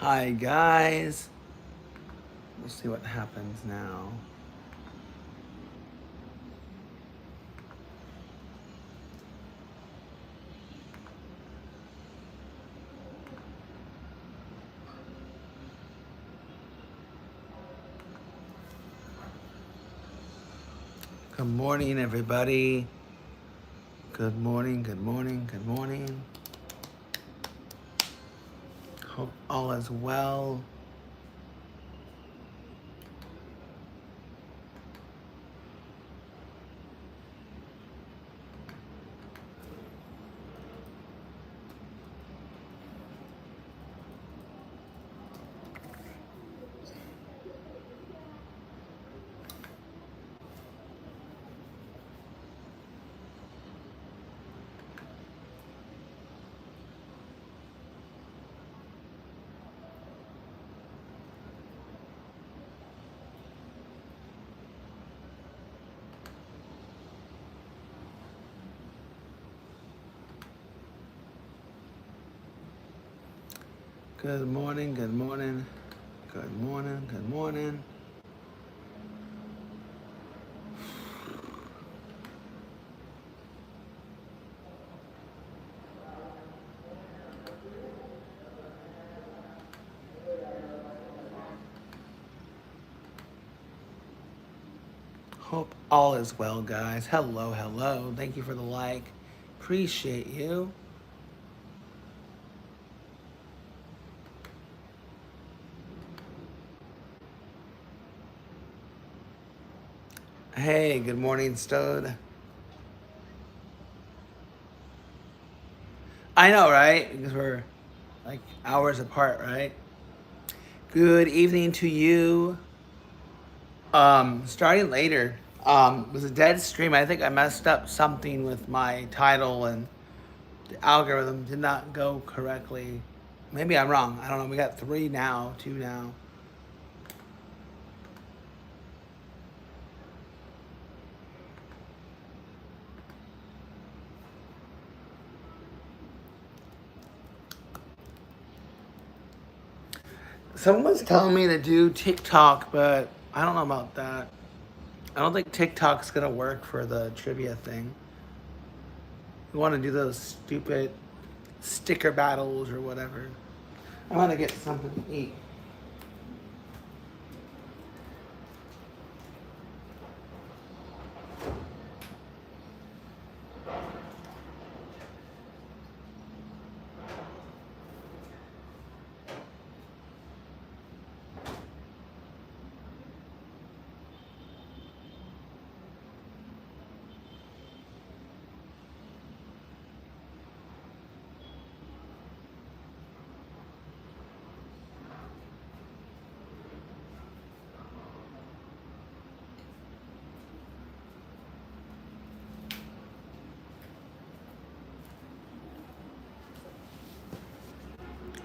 Hi guys. We'll see what happens now. Good morning, everybody. Good morning, good morning, good morning. Hope all is well. Good morning, good morning, good morning, good morning. Hope all is well, guys. Hello, hello. Thank you for the like. Appreciate you. Hey, good morning, Stode. I know, right? Because we're like hours apart, right? Good evening to you. Starting later. It was a dead stream. I think I messed up something with my title and the algorithm did not go correctly. Maybe I'm wrong. I don't know. We got 3 now, 2 now. Someone was telling me to do TikTok, but I don't know about that. I don't think TikTok's gonna work for the trivia thing. We want to do those stupid sticker battles or whatever. I want to get something to eat.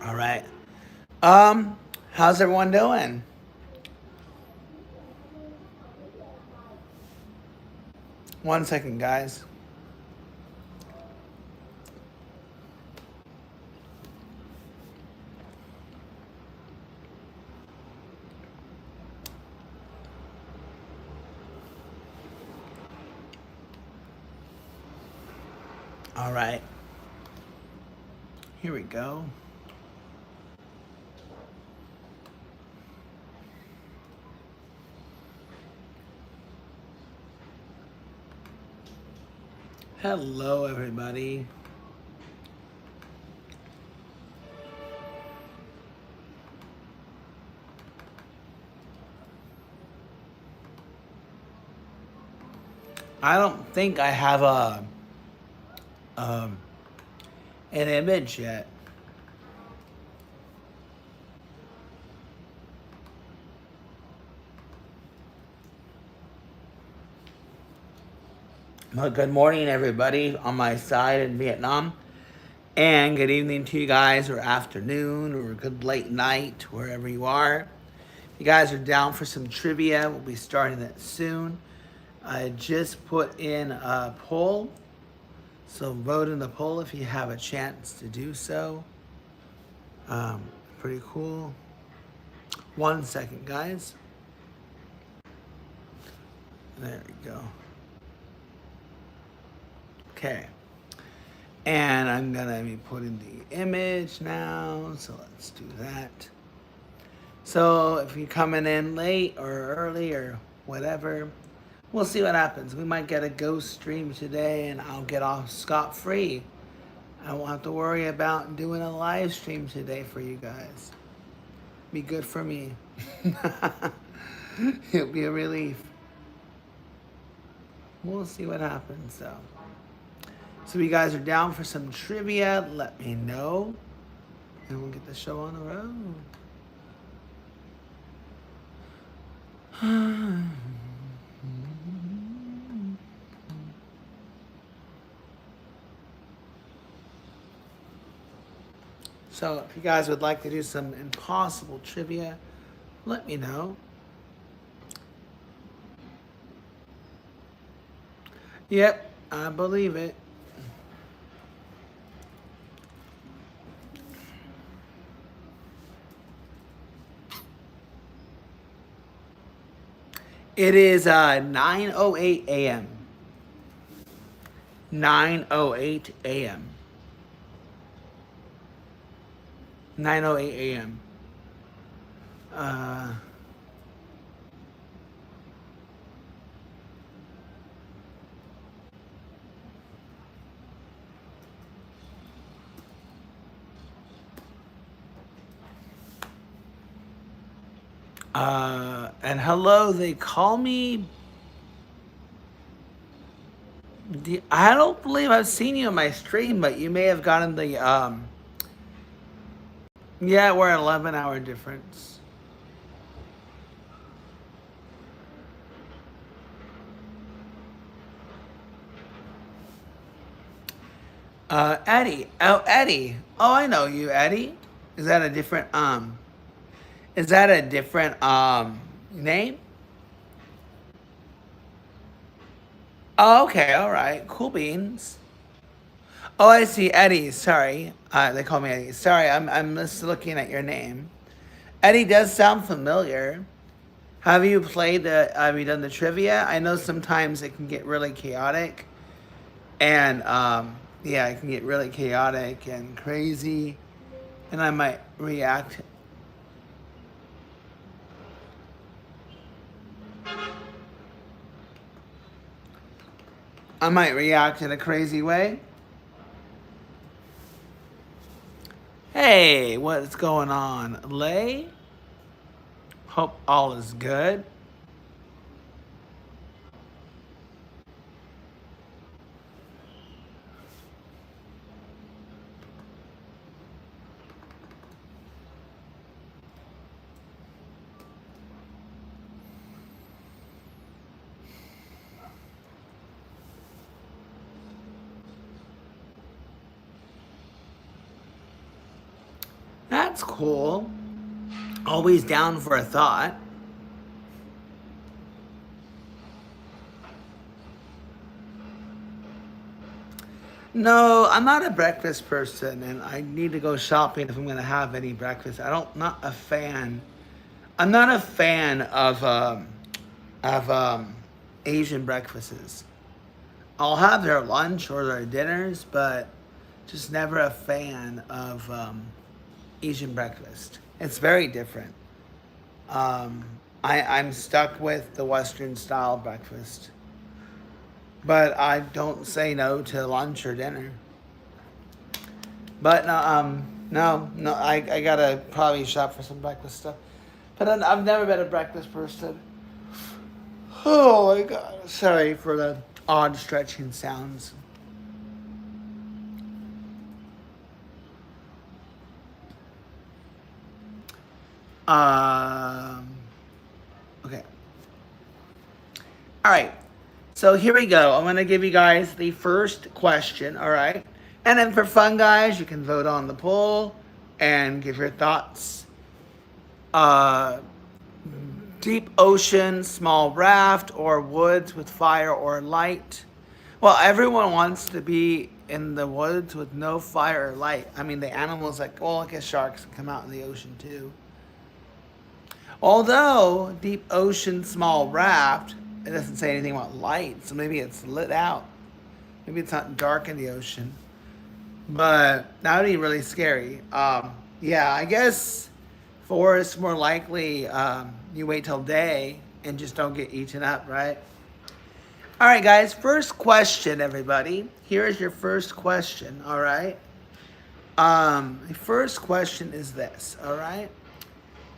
All right. How's everyone doing? One second, guys. All right. Here we go. Hello, everybody. I don't think I have um, an image yet. Well, good morning, everybody on my side in Vietnam. And good evening to you guys, or afternoon, or good late night, wherever you are. If you guys are down for some trivia, we'll be starting that soon. I just put in a poll, so vote in the poll if you have a chance to do so. Pretty cool. 1 second, guys. There we go. Okay. And I'm gonna be putting the image now, so let's do that. So if you're coming in late or early or whatever, we'll see what happens. We might get a ghost stream today and I'll get off scot-free. I won't have to worry about doing a live stream today for you guys. Be good for me. It'll be a relief. We'll see what happens though. So if you guys are down for some trivia, let me know. And we'll get the show on the road. So if you guys would like to do some impossible trivia, let me know. Yep, I believe it. It is 9:08 a.m. 9:08 a.m. 9:08 a.m. And hello, they call me. I don't believe I've seen you on my stream, but you may have gotten the yeah, we're an 11-hour difference. Eddie. Oh, Eddie. Oh, I know you, Eddie. Is that a different name? Oh, okay, all right. Cool beans. Oh, I see, Eddie. Sorry, they call me Eddie. Sorry, I'm just looking at your name. Eddie does sound familiar. Have you have you done the trivia? I know sometimes it can get really chaotic, and yeah, it can get really chaotic and crazy, and I might react. I might react in a crazy way. Hey, what's going on, Lay? Hope all is good. That's cool. Always down for a thought. No, I'm not a breakfast person, and I need to go shopping if I'm gonna have any breakfast. Not a fan. I'm not a fan of Asian breakfasts. I'll have their lunch or their dinners, but just never a fan of Asian breakfast. It's very different. I'm stuck with the Western style breakfast. But I don't say no to lunch or dinner. But no, I gotta probably shop for some breakfast stuff. But I've never been a breakfast person. Oh my god. Sorry for the odd stretching sounds. Okay. All right. So here we go. I'm going to give you guys the first question, all right? And then for fun, guys, you can vote on the poll and give your thoughts. Deep ocean, small raft, or woods with fire or light. Well, everyone wants to be in the woods with no fire or light. I mean, the animals like, well, I guess sharks can come out in the ocean too. Although deep ocean, small raft, it doesn't say anything about light, so maybe it's lit out. Maybe it's not dark in the ocean, but that would be really scary. Yeah, I guess forests more likely you wait till day and just don't get eaten up, right? All right, guys. First question, everybody. Here is your first question. All right. The first question is this. All right.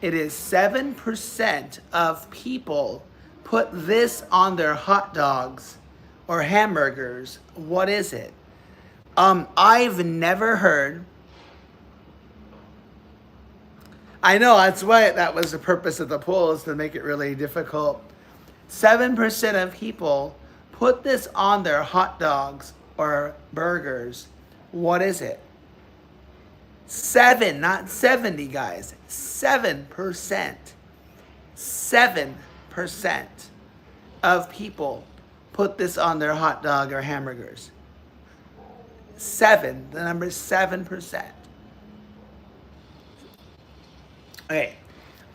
It is 7% of people put this on their hot dogs or hamburgers. What is it? I've never heard. I know that's why that was the purpose of the poll, is to make it really difficult. 7% of people put this on their hot dogs or burgers. What is it? 7, not 70, guys. 7%. 7% of people put this on their hot dog or hamburgers. 7. The number is 7%. Okay.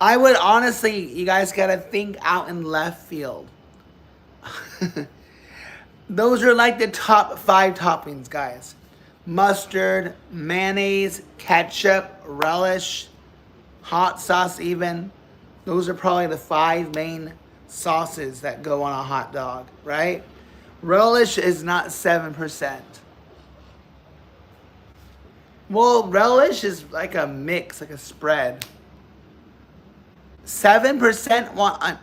I would honestly, you guys gotta think out in left field. Those are like the top 5 toppings, guys. Mustard, mayonnaise, ketchup, relish, hot sauce even. Those are probably the 5 main sauces that go on a hot dog, right? Relish is not 7%. Well, relish is like a mix, like a spread. 7% want.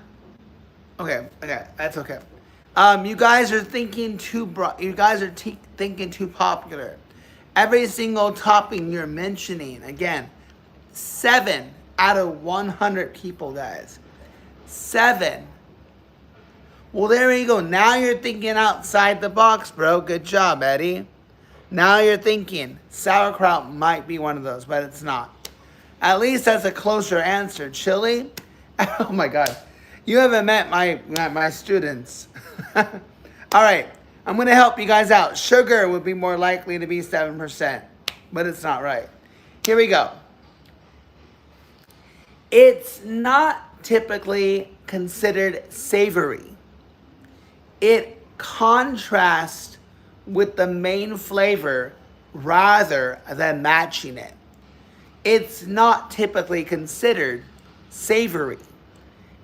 Okay, that's okay. You guys are thinking too broad. You guys are thinking too popular. Every single topping you're mentioning, again, 7 out of 100 people, guys. 7. Well, there you go. Now you're thinking outside the box, bro. Good job, Eddie. Now you're thinking sauerkraut might be one of those, but it's not. At least that's a closer answer. Chili? Oh my God. You haven't met my students. All right. I'm going to help you guys out. Sugar would be more likely to be 7%, but it's not right. Here we go. It's not typically considered savory. It contrasts with the main flavor rather than matching it. It's not typically considered savory.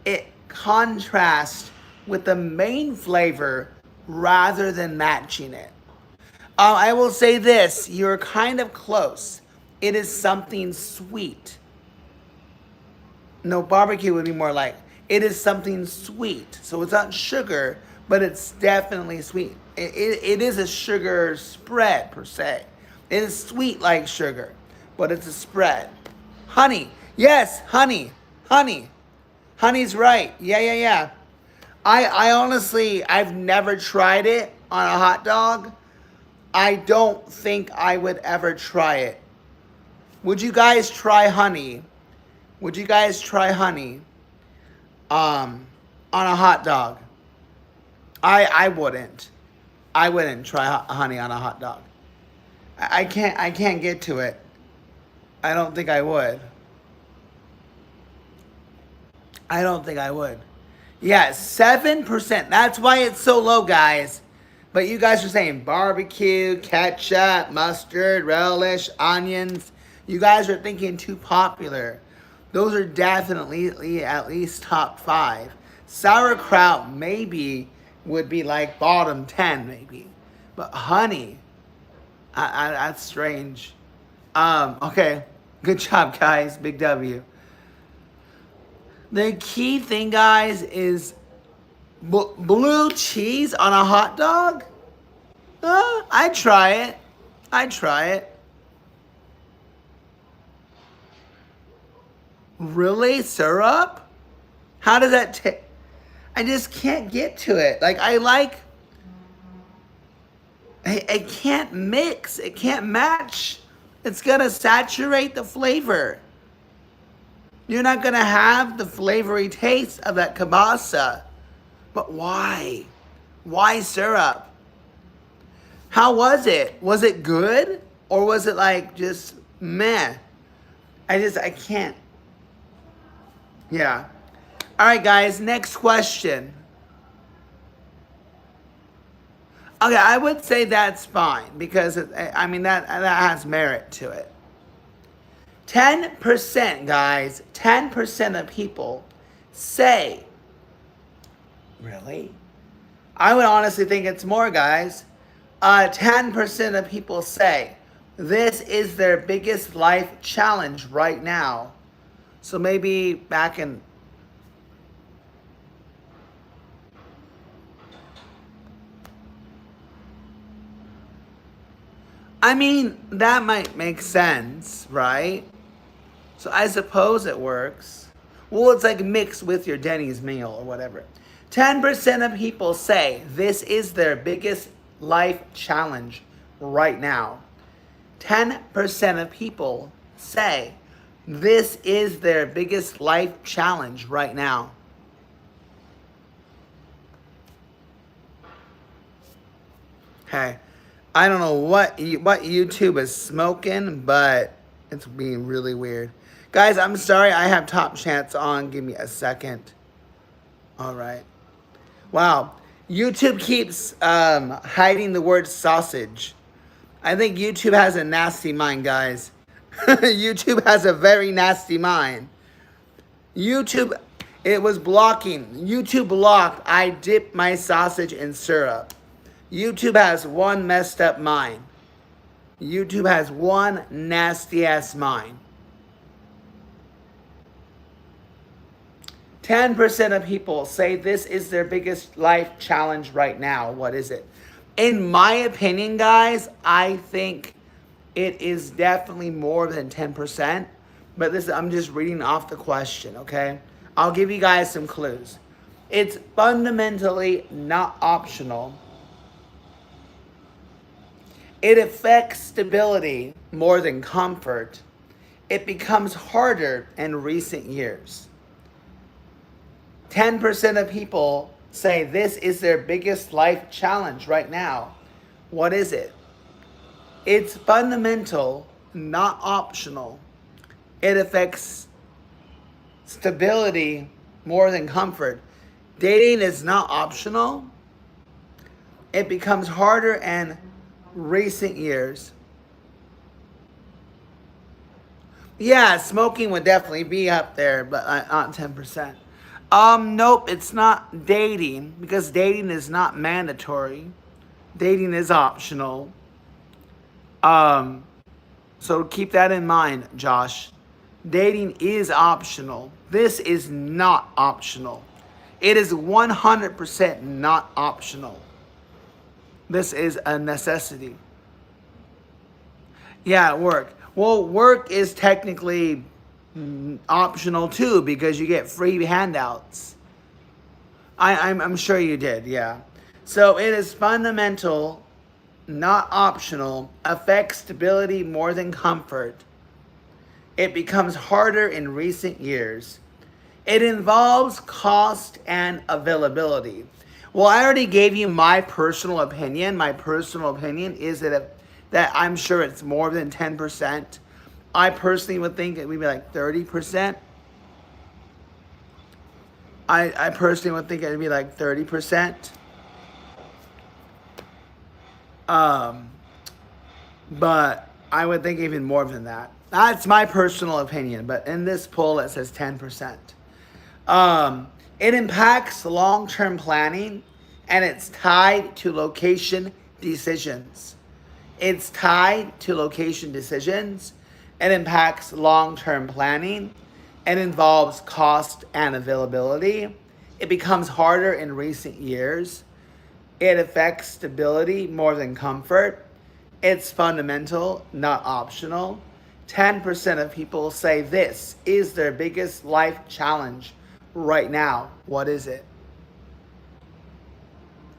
It contrasts with the main flavor rather than matching it. I will say this, you're kind of close. It is something sweet. No, barbecue would be more like, it is something sweet. So it's not sugar, but it's definitely sweet. It is a sugar spread, per se. It is sweet like sugar, but it's a spread. Honey. Yes, honey. Honey. Honey's right. Yeah. I honestly, I've never tried it on a hot dog. I don't think I would ever try it. Would you guys try honey? Would you guys try honey on a hot dog? I wouldn't. I wouldn't try honey on a hot dog. I can't get to it. I don't think I would. I don't think I would. Yeah, 7%. That's why it's so low, guys. But you guys are saying barbecue, ketchup, mustard, relish, onions. You guys are thinking too popular. Those are definitely at least top 5. Sauerkraut maybe would be like bottom 10 maybe. But honey, that's strange. Okay, good job, guys. Big W. The key thing, guys, is blue cheese on a hot dog? I'd try it. I'd try it. Really? Syrup? How does that taste? I just can't get to it. Like, it can't mix. It can't match. It's going to saturate the flavor. You're not going to have the flavory taste of that kielbasa. But why? Why syrup? How was it? Was it good? Or was it like just meh? I can't. Yeah. All right, guys, next question. Okay, I would say that's fine because I mean that has merit to it. 10%, guys, 10% of people say, really? I would honestly think it's more, guys. 10% of people say this is their biggest life challenge right now. So maybe back in I mean, that might make sense, right? So I suppose it works. Well, it's like mixed with your Denny's meal or whatever. 10% of people say this is their biggest life challenge right now. 10% of people say this is their biggest life challenge right now. Okay. I don't know what YouTube is smoking, but it's being really weird. Guys, I'm sorry I have Top Chance on. Give me a second. All right. Wow. YouTube keeps hiding the word sausage. I think YouTube has a nasty mind, guys. YouTube has a very nasty mind. YouTube, it was blocking. YouTube blocked, I dip my sausage in syrup. YouTube has one messed up mind. YouTube has one nasty ass mind. 10% of people say this is their biggest life challenge right now. What is it? In my opinion, guys, I think it is definitely more than 10%. But this, I'm just reading off the question, okay? I'll give you guys some clues. It's fundamentally not optional. It affects stability more than comfort. It becomes harder in recent years. 10% of people say this is their biggest life challenge right now. What is it? It's fundamental, not optional. It affects stability more than comfort. Dating is not optional. It becomes harder in recent years. Yeah, smoking would definitely be up there, but not 10%. Nope, it's not dating because dating is not mandatory. Dating is optional. So keep that in mind, Josh. Dating is optional. This is not optional. It is 100% not optional. This is a necessity. Yeah, work. Well, work is technically optional too because you get free handouts. I'm sure you did, yeah. So it is fundamental, not optional, affects stability more than comfort. It becomes harder in recent years. It involves cost and availability. Well, I already gave you my personal opinion. My personal opinion is that I'm sure it's more than 10%. I personally would think it would be like 30%. I personally would think it would be like 30%. But I would think even more than that. That's my personal opinion. But in this poll, it says 10%. It impacts long-term planning, and it's tied to location decisions. It's tied to location decisions. It impacts long-term planning. It involves cost and availability. It becomes harder in recent years. It affects stability more than comfort. It's fundamental, not optional. 10% of people say this is their biggest life challenge right now. What is it?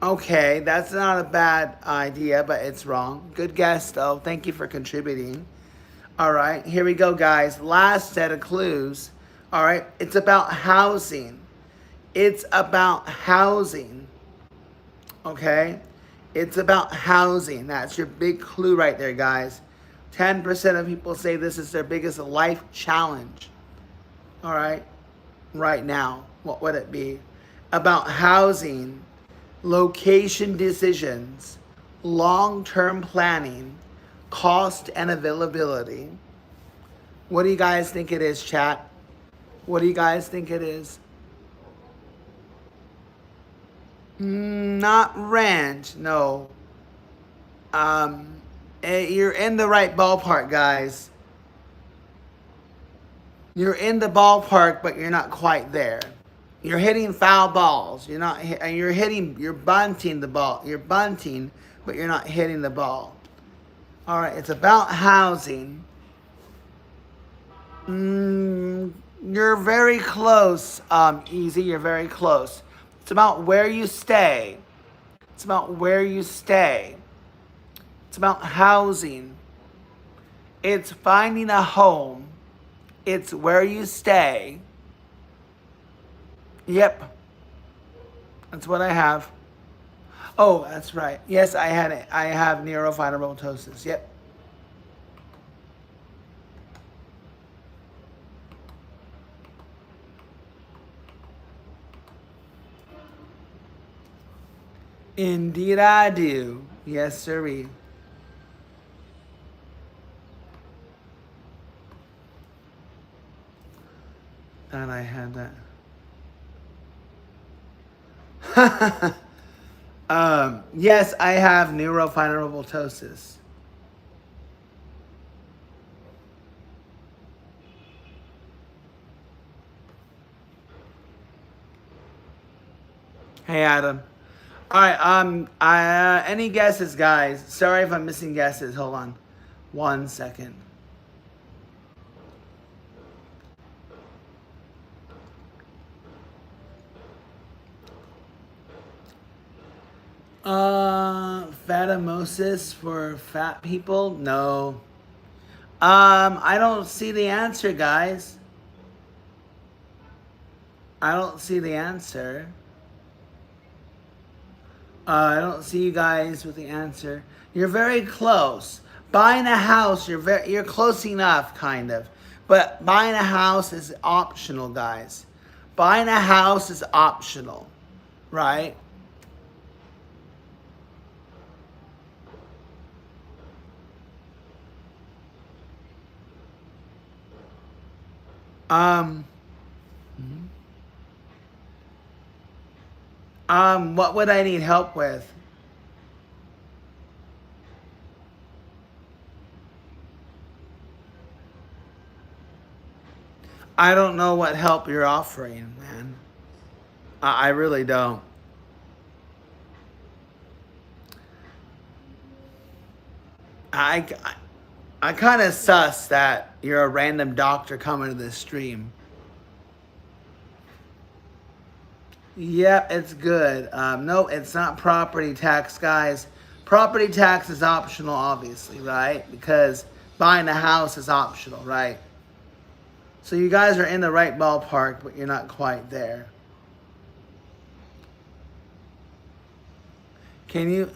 Okay, that's not a bad idea, but it's wrong. Good guess, though. Thank you for contributing. All right, here we go, guys. Last set of clues. All right, it's about housing. It's about housing. Okay? It's about housing. That's your big clue right there, guys. 10% of people say this is their biggest life challenge. All right, right now, what would it be? About housing, location decisions, long term planning, cost and availability. What do you guys think it is, chat? What do you guys think it is? Not rent, no. You're in the right ballpark, guys. You're in the ballpark, but you're not quite there. You're hitting foul balls. You're bunting the ball. You're bunting, but you're not hitting the ball. All right, it's about housing. You're very close, Easy. You're very close. It's about where you stay. It's about where you stay. It's about housing. It's finding a home. It's where you stay. Yep. That's what I have. Oh, that's right. Yes, I had it. I have neurofibromatosis. Yep. Indeed I do. Yes, sirree. And I had that. Yes, I have neurofibromatosis. Hey, Adam. All right. Any guesses, guys? Sorry if I'm missing guesses. Hold on, 1 second. Fatimosis for fat people? No. I don't see the answer, guys. I don't see the answer. I don't see you guys with the answer. You're very close. Buying a house, you're close enough, kind of. But buying a house is optional, guys. Buying a house is optional, right? Um, what would I need help with? I don't know what help you're offering, man. I really don't. I, I kind of sus that you're a random doctor coming to this stream. Yep, it's good. No, it's not property tax, guys. Property tax is optional, obviously, right? Because buying a house is optional, right? So you guys are in the right ballpark, but you're not quite there. Can you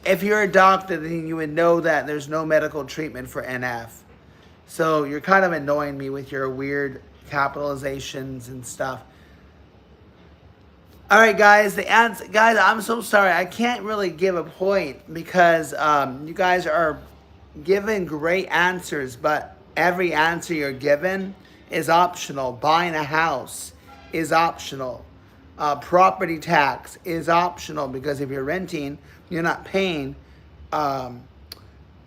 if you're a doctor, then you would know that there's no medical treatment for NF. So you're kind of annoying me with your weird capitalizations and stuff. All right, guys. The answer, guys. I'm so sorry. I can't really give a point because you guys are giving great answers, but every answer you're given is optional. Buying a house is optional. Property tax is optional because if you're renting, you're not paying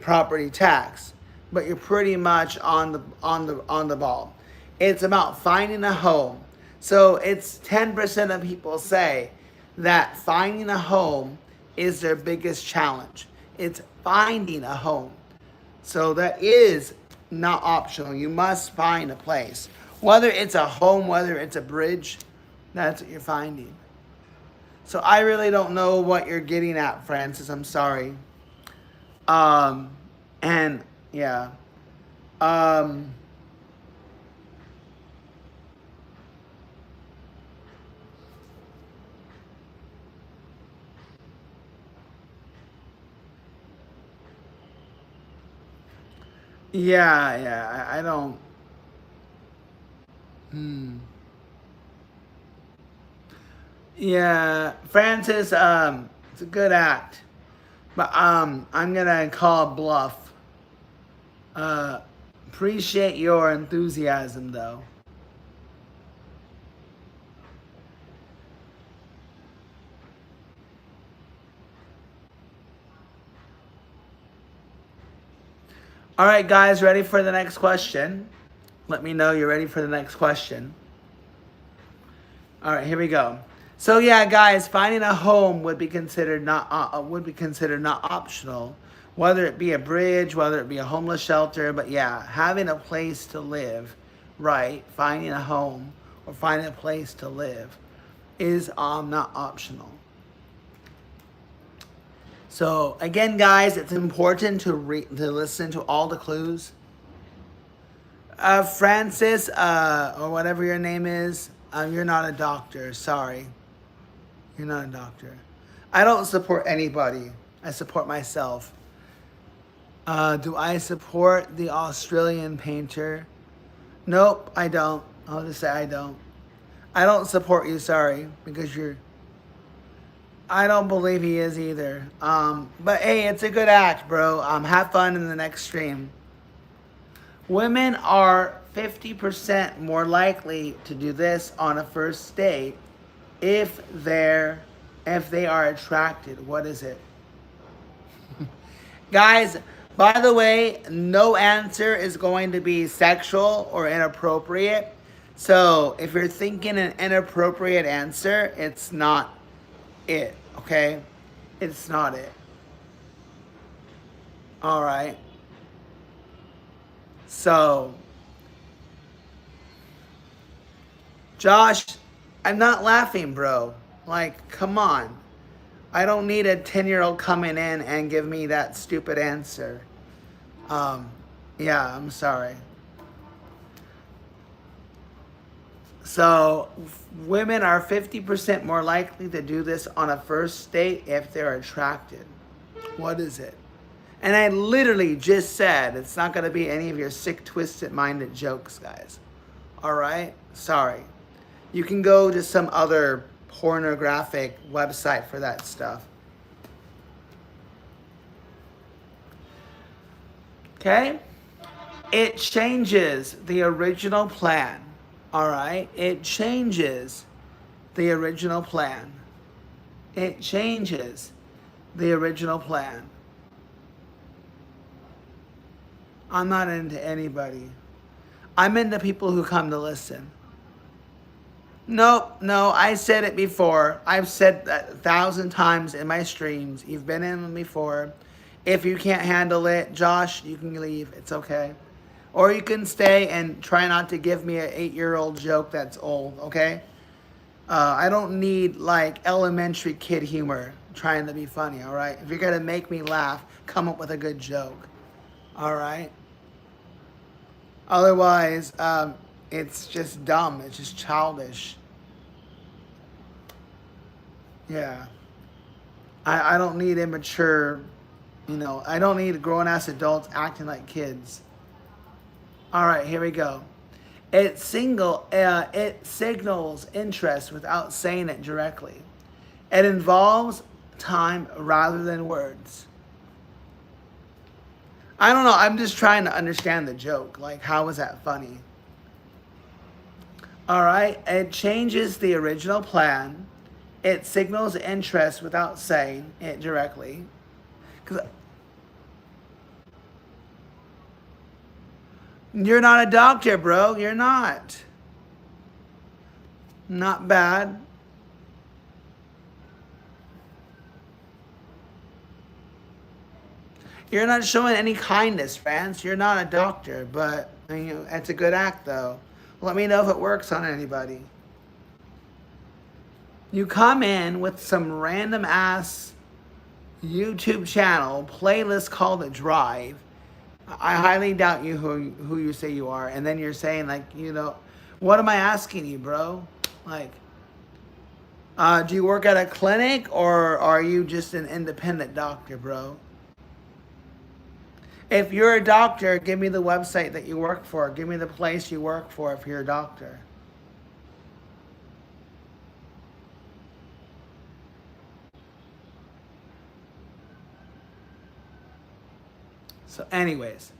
property tax, but you're pretty much on the ball. It's about finding a home. So it's 10% of people say that finding a home is their biggest challenge. It's finding a home. So that is not optional. You must find a place. Whether it's a home, whether it's a bridge, that's what you're finding. So I really don't know what you're getting at, Francis. I'm sorry. And yeah. Um, Yeah, I don't. Hmm. Yeah, Francis, it's a good act. But I'm gonna call bluff. Uh, appreciate your enthusiasm, though. All right, guys, ready for the next question? Let me know you're ready for the next question. All right, here we go. So yeah, guys, finding a home would be considered not optional, whether it be a bridge, whether it be a homeless shelter. But yeah, having a place to live, right? Finding a home or finding a place to live is not optional. So again, guys, it's important to listen to all the clues. Francis, or whatever your name is, you're not a doctor. Sorry, you're not a doctor. I don't support anybody. I support myself. Do I support the Australian painter? Nope, I don't. I'll just say I don't. I don't support you. Sorry, because you're. I don't believe he is either. But hey, it's a good act, bro. Have fun in the next stream. Women are 50% more likely to do this on a first date if they're if they are attracted. What is it? Guys, by the way, no answer is going to be sexual or inappropriate. So if you're thinking an inappropriate answer, it's not it, okay? It's not it. All right. So, Josh, I'm not laughing, bro. Like, come on. I don't need a 10-year-old coming in and give me that stupid answer. Um, yeah, I'm sorry. So, women are 50% more likely to do this on a first date if they're attracted. What is it? And I literally just said it's not going to be any of your sick, twisted minded jokes, guys. All right? Sorry. You can go to some other pornographic website for that stuff. Okay? It changes the original plan. All right? It changes the original plan. It changes the original plan. I'm not into anybody. I'm into people who come to listen. Nope, no, I said it before. I've said that 1,000 times in my streams. You've been in them before. If you can't handle it, Josh, you can leave. It's okay. Or you can stay and try not to give me an 8-year-old joke that's old, okay? I don't need like elementary kid humor trying to be funny, all right? If you're going to make me laugh, come up with a good joke, all right? Otherwise, it's just dumb. It's just childish. Yeah. I don't need immature, I don't need grown ass adults acting like kids. All right, here we go. It signals interest without saying it directly. It involves time rather than words. I don't know. I'm just trying to understand the joke. Like, how was that funny? All right. It changes the original plan. It signals interest without saying it directly. Because you're not a doctor, bro. You're not. Not bad. You're not showing any kindness, France. You're not a doctor, but it's a good act, though. Let me know if it works on anybody. You come in with some random ass YouTube channel playlist called The Drive. I highly doubt you who you say you are, and then you're saying like, what am I asking you, bro? Like, do you work at a clinic or are you just an independent doctor, bro? If you're a doctor, give me the website that you work for. Give me the place you work for if you're a doctor. So, anyways.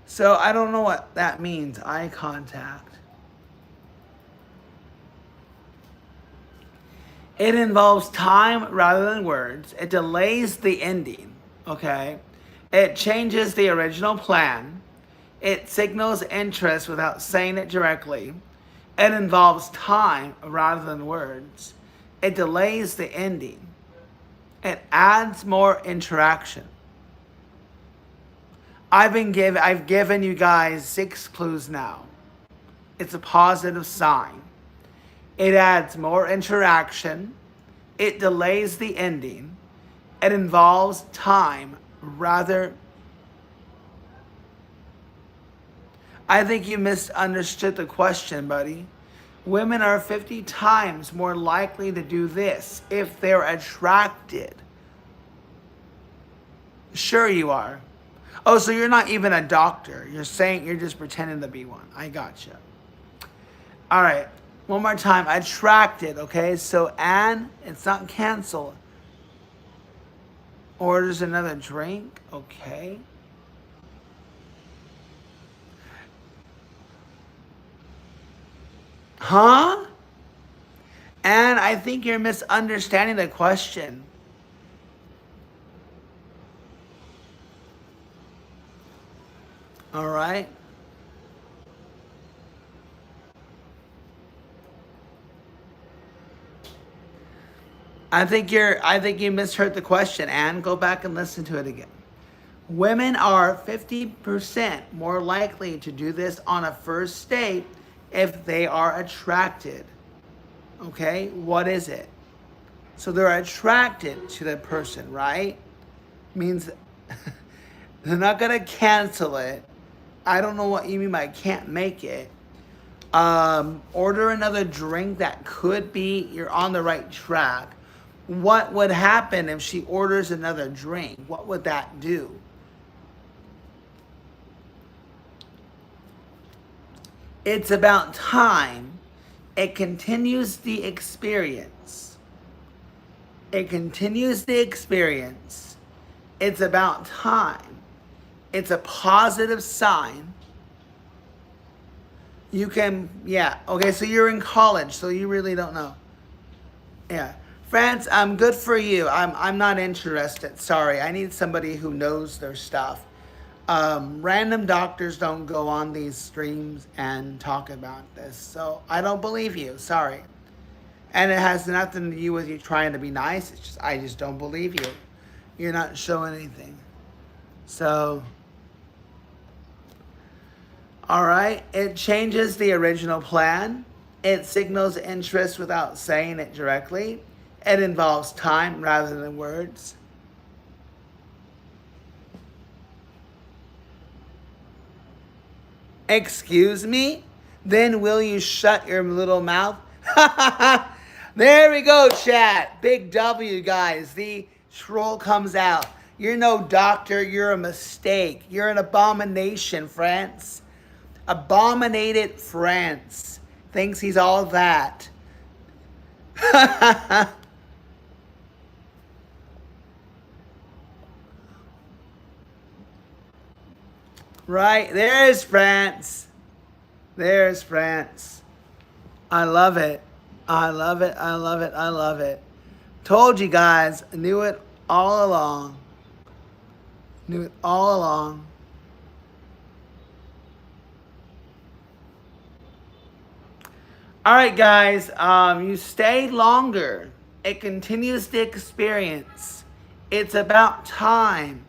So I don't know what that means. Eye contact. It involves time rather than words. It delays the ending. Okay. It changes the original plan. It signals interest without saying it directly. It involves time rather than words. It delays the ending. It adds more interaction. I've given you guys 6 clues now. It's a positive sign. It adds more interaction. It delays the ending. It involves time rather. I think you misunderstood the question, buddy. Women are 50 times more likely to do this if they're attracted. Sure you are. Oh, so you're not even a doctor. You're saying you're just pretending to be one. I gotcha. All right. One more time. Attracted, okay? So Anne, it's not cancel. Orders another drink, okay? Huh? And I think you're misunderstanding the question. All right? I think you misheard the question, and go back and listen to it again. Women are 50% more likely to do this on a first date if they are attracted. Okay? What is it? So they're attracted to the person, right? Means they're not going to cancel it. I don't know what you mean by can't make it. Order another drink. That could be you're on the right track. What would happen if she orders another drink? What would that do? It's about time. It continues the experience. It continues the experience. It's about time. It's a positive sign. You can, yeah. Okay, so you're in college, so you really don't know. Yeah. France, I'm good for you. I'm not interested. Sorry. I need somebody who knows their stuff. Random doctors don't go on these streams and talk about this. So I don't believe you. Sorry. And it has nothing to do with you trying to be nice. It's just I just don't believe you. You're not showing anything. So all right. It changes the original plan. It signals interest without saying it directly. It involves time rather than words. Excuse me? Then will you shut your little mouth? There we go, chat. Big W, guys. The troll comes out. You're no doctor. You're a mistake. You're an abomination, France. Abominated France. Thinks he's all that. Right, there's France. There's France. I love it. I love it. I love it. I love it. Told you guys. Knew it all along. Knew it all along. All right, guys. You stayed longer. It continues the experience. It's about time.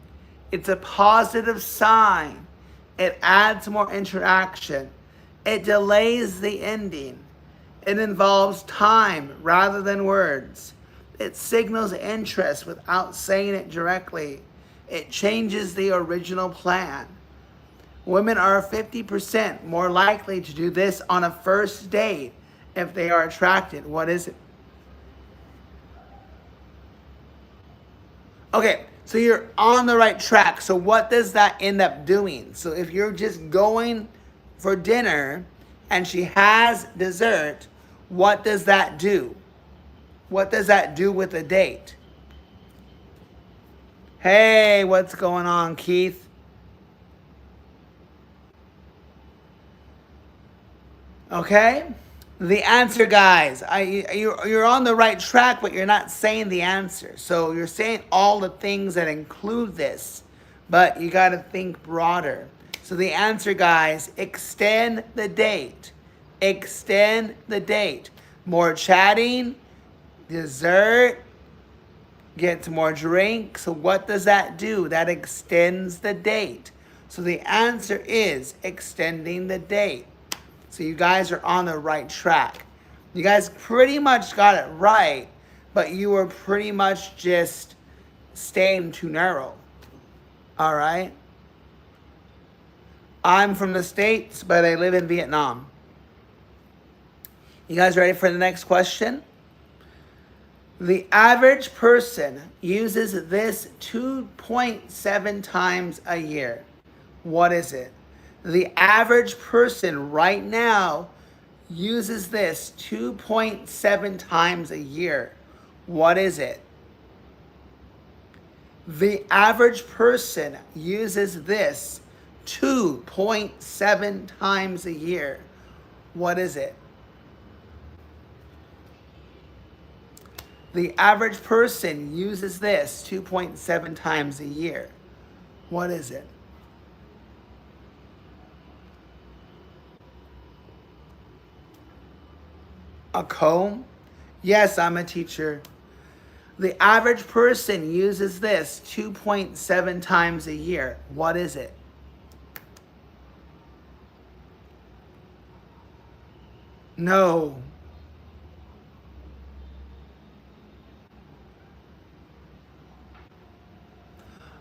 It's a positive sign. It adds more interaction. It delays the ending. It involves time rather than words. It signals interest without saying it directly. It changes the original plan. Women are 50% more likely to do this on a first date if they are attracted. What is it? Okay, so you're on the right track. So what does that end up doing? So if you're just going for dinner and she has dessert, what does that do? What does that do with a date? Hey, what's going on, Keith? Okay? The answer, guys. You're on the right track, but you're not saying the answer. So you're saying all the things that include this, but you got to think broader. So the answer, guys, extend the date. Extend the date. More chatting, dessert, get some more drink. So what does that do? That extends the date. So the answer is extending the date. So you guys are on the right track. You guys pretty much got it right, but you were pretty much just staying too narrow. All right? I'm from the States, but I live in Vietnam. You guys ready for the next question? The average person uses this 2.7 times a year. What is it? The average person right now uses this 2.7 times a year. What is it? The average person uses this 2.7 times a year. What is it? The average person uses this 2.7 times a year. What is it? A comb? Yes, I'm a teacher. The average person uses this 2.7 times a year. What is it? No.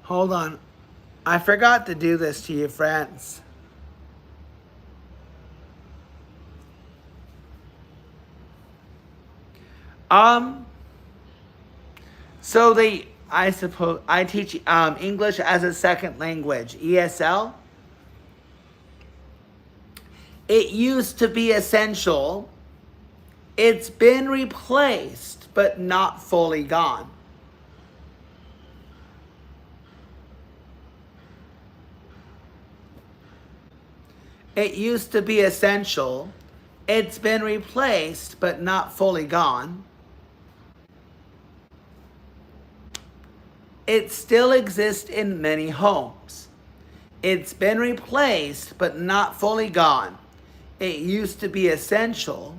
Hold on. I forgot to do this to you, friends. So I suppose I teach English as a second language, ESL. It used to be essential. It's been replaced, but not fully gone. It used to be essential. It's been replaced, but not fully gone. It still exists in many homes. It's been replaced, but not fully gone. It used to be essential.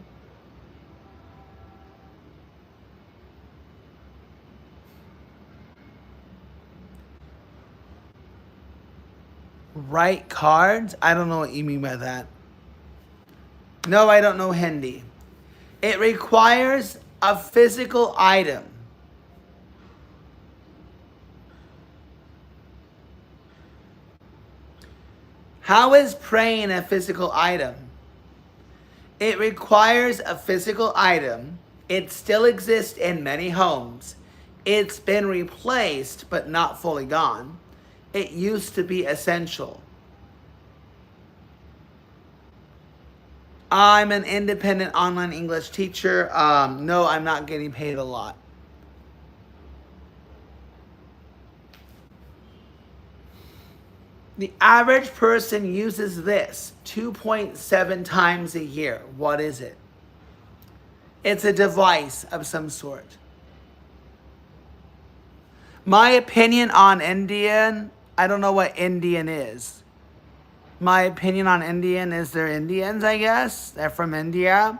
Write cards? I don't know what you mean by that. No, I don't know Hindi. It requires a physical item. How is praying a physical item? It requires a physical item. It still exists in many homes. It's been replaced, but not fully gone. It used to be essential. I'm an independent online English teacher. No, I'm not getting paid a lot. The average person uses this 2.7 times a year. What is it? It's a device of some sort. My opinion on Indian, I don't know what Indian is. My opinion on Indian is they're Indians, I guess. They're from India.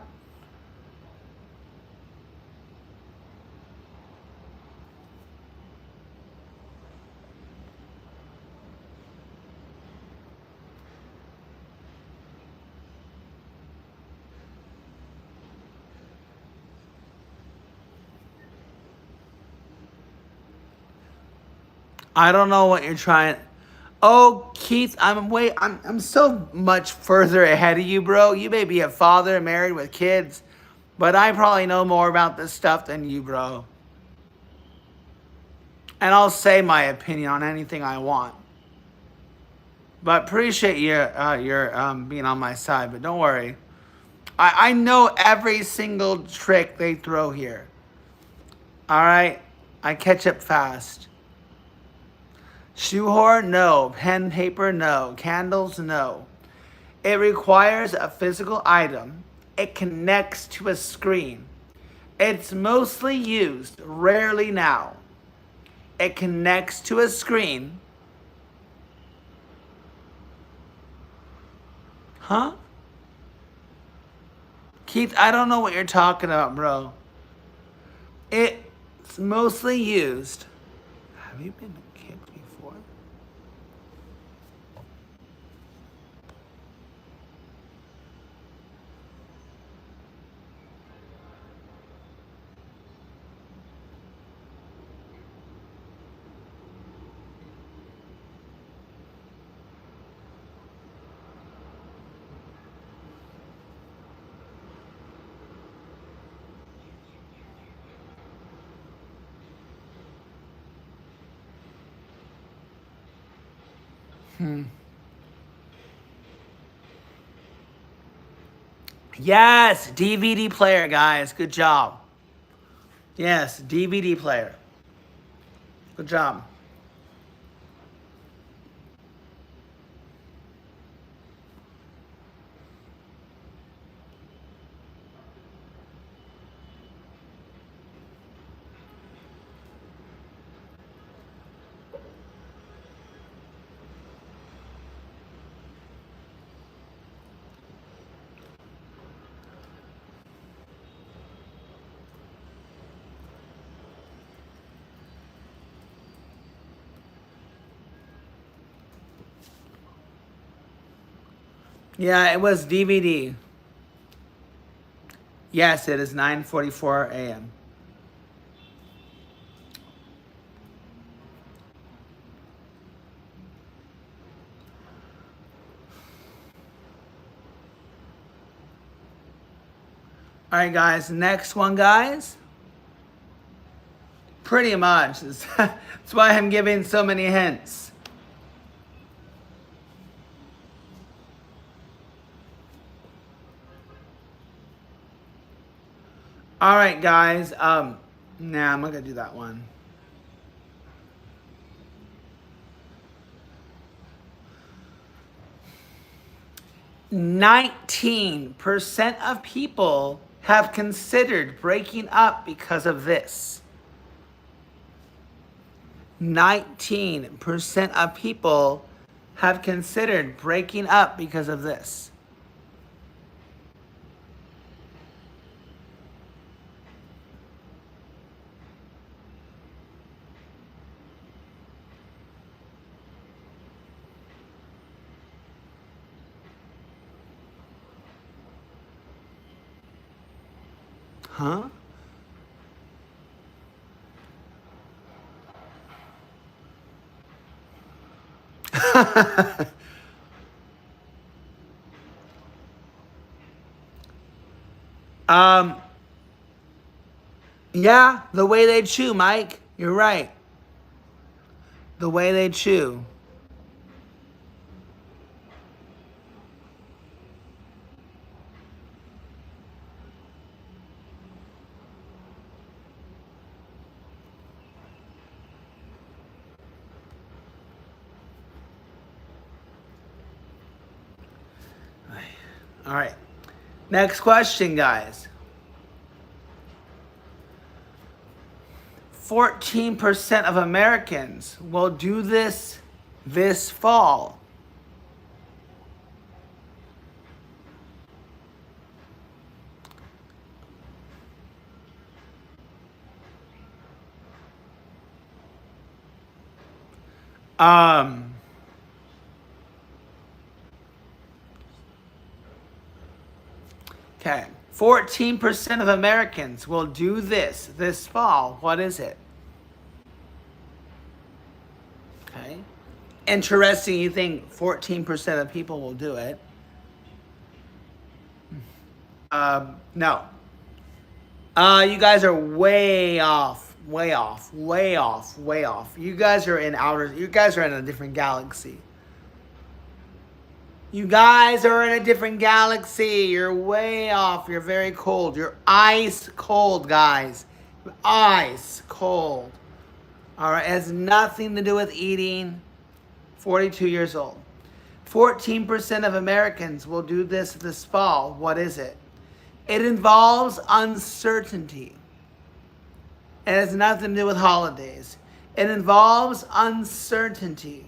I don't know what you're trying. Oh, Keith, I'm so much further ahead of you, bro. You may be a father, married with kids, but I probably know more about this stuff than you, bro. And I'll say my opinion on anything I want. But appreciate your being on my side. But don't worry. I know every single trick they throw here. All right? I catch up fast. Shoehorn? No. Pen, paper? No. Candles? No. It requires a physical item. It connects to a screen. It's mostly used, rarely now. It connects to a screen. Huh? Keith, I don't know what you're talking about, bro. It's mostly used. Have you been kicked before? Yes, DVD player, guys. Good job. Yes, DVD player. Good job. Yeah, it was DVD. Yes, it is 9:44 a.m. All right, guys. Next one, guys. Pretty much. That's why I'm giving so many hints. All right, guys. Nah, I'm not gonna do that one. 19% of people have considered breaking up because of this. 19% of people have considered breaking up because of this. Huh? um, yeah, the way they chew, Mike. You're right. The way they chew. All right. Next question, guys. 14% of Americans will do this fall. Okay. 14% of Americans will do this fall. What is it? Okay. Interesting, you think 14% of people will do it. No. You guys are way off. way off, way off, way off. You guys are in a different galaxy. You guys are in a different galaxy. You're way off. You're very cold. You're ice cold, guys. Ice cold. All right, it has nothing to do with eating. 42 years old. 14% of Americans will do this fall. What is it? It involves uncertainty. It has nothing to do with holidays. It involves uncertainty.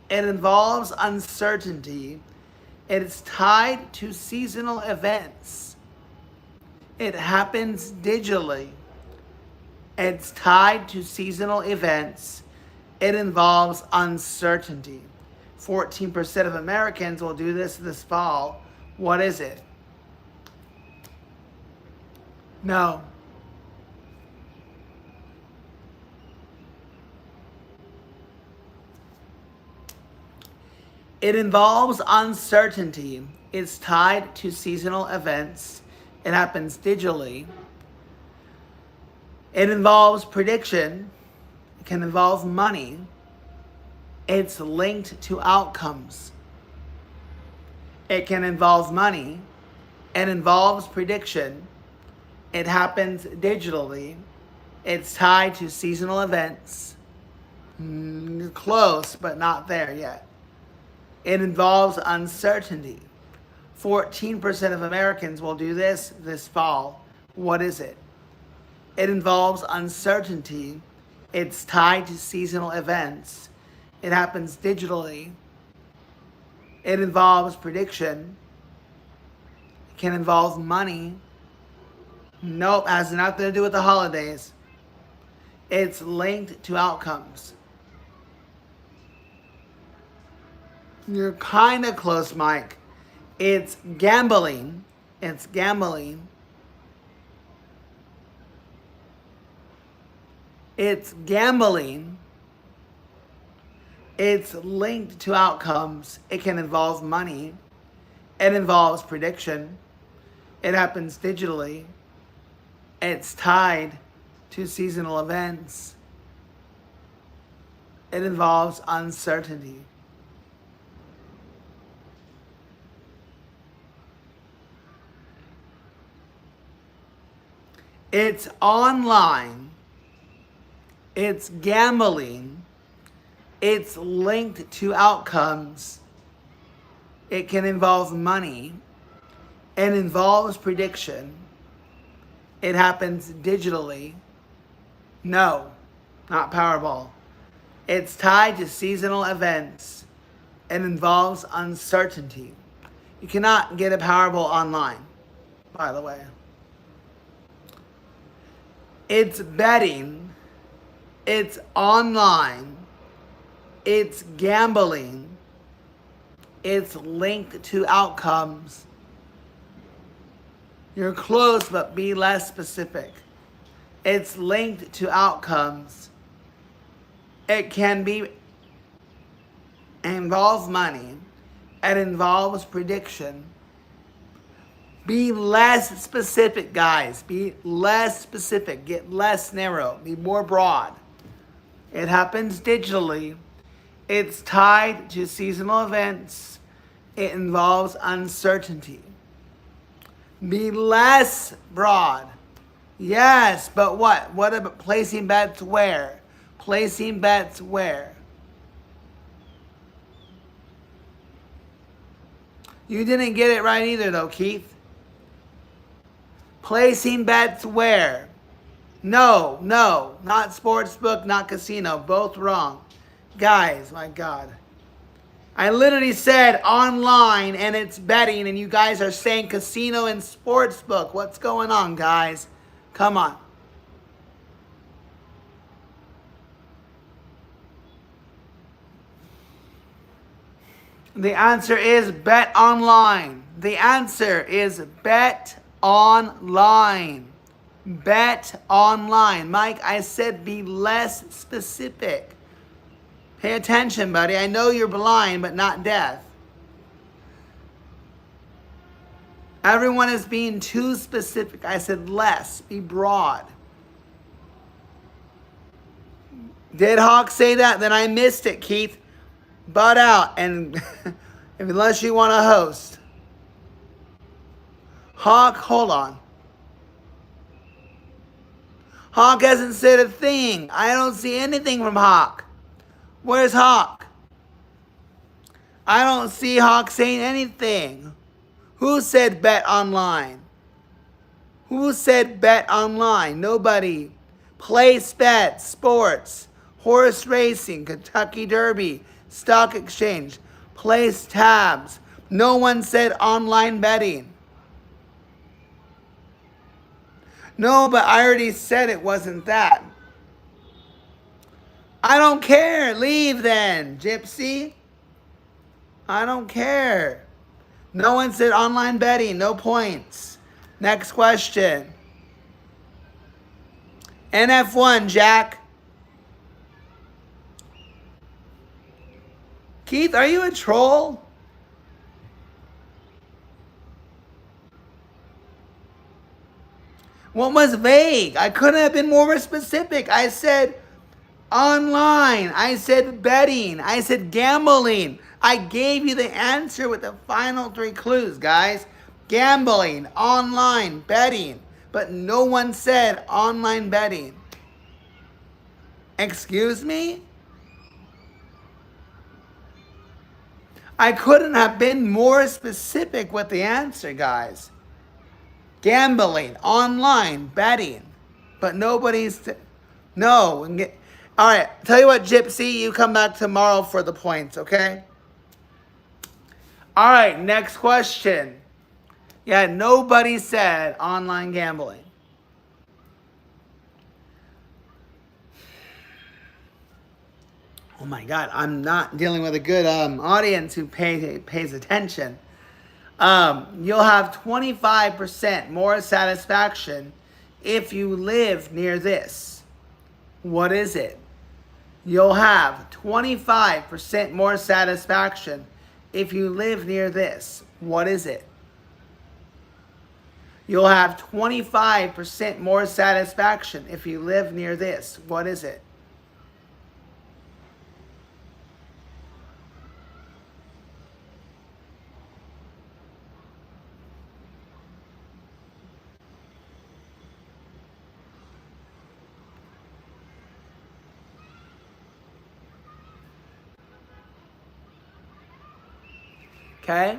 It involves uncertainty. It is tied to seasonal events. It happens digitally. It's tied to seasonal events. It involves uncertainty. 14% of Americans will do this fall. What is it? No. It involves uncertainty. It's tied to seasonal events. It happens digitally. It involves prediction. It can involve money. It's linked to outcomes. It can involve money. It involves prediction. It happens digitally. It's tied to seasonal events. You're close, but not there yet. It involves uncertainty. 14% of Americans will do this fall. What is it? It involves uncertainty. It's tied to seasonal events. It happens digitally. It involves prediction. It can involve money. Nope, has nothing to do with the holidays. It's linked to outcomes. You're kind of close, Mike. It's gambling. It's gambling. It's gambling. It's linked to outcomes. It can involve money. It involves prediction. It happens digitally. It's tied to seasonal events. It involves uncertainty. It's online. It's gambling. It's linked to outcomes. It can involve money. It involves prediction. It happens digitally. No, not Powerball. It's tied to seasonal events. It involves uncertainty. You cannot get a Powerball online, by the way. It's betting. It's online. It's gambling. It's linked to outcomes. You're close, but be less specific. It's linked to outcomes. It can involve money. It involves prediction. Be less specific, guys. Be less specific. Get less narrow. Be more broad. It happens digitally. It's tied to seasonal events. It involves uncertainty. Be less broad. Yes, but what? What about placing bets where? Placing bets where? You didn't get it right either, though, Keith. Placing bets where? No, not sportsbook, not casino. Both wrong. Guys, my God. I literally said online and it's betting, and you guys are saying casino and sportsbook. What's going on, guys? Come on. The answer is bet online. The answer is bet online. Bet online. Mike, I said be less specific. Pay attention, buddy. I know you're blind, but not deaf. Everyone is being too specific. I said less. Be broad. Did Hawk say that? Then I missed it, Keith. Butt out. And unless you want to host. Hawk, hold on. Hawk hasn't said a thing. I don't see anything from Hawk. Where's Hawk? I don't see Hawk saying anything. Who said bet online? Who said bet online? Nobody. Place bets, sports, horse racing, Kentucky Derby, stock exchange, place tabs. No one said online betting. No, but I already said it wasn't that. I don't care. Leave then, Gypsy. I don't care. No one said online betting. No points. Next question. NF1, Jack. Keith, are you a troll? What was vague? I couldn't have been more specific. I said online. I said betting. I said gambling. I gave you the answer with the final 3 clues, guys. Gambling, online, betting. But no one said online betting. Excuse me? I couldn't have been more specific with the answer, guys. Gambling, online, betting. But nobody's... No. All right. Tell you what, Gypsy, you come back tomorrow for the points, okay? All right. Next question. Yeah, nobody said online gambling. Oh my God, I'm not dealing with a good audience who pays attention. You'll have 25% more satisfaction if you live near this. What is it? You'll have 25% more satisfaction if you live near this. What is it? You'll have 25% more satisfaction if you live near this. What is it? Okay.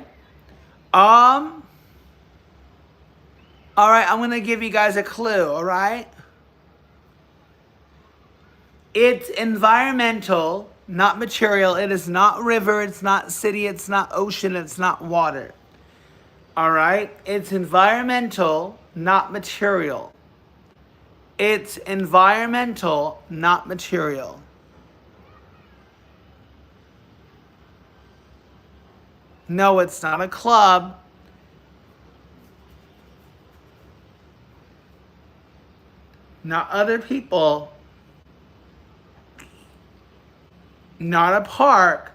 All right, I'm going to give you guys a clue, all right? It's environmental, not material. It is not river, it's not city, it's not ocean, it's not water. All right? It's environmental, not material. It's environmental, not material. No, it's not a club. Not other people. Not a park.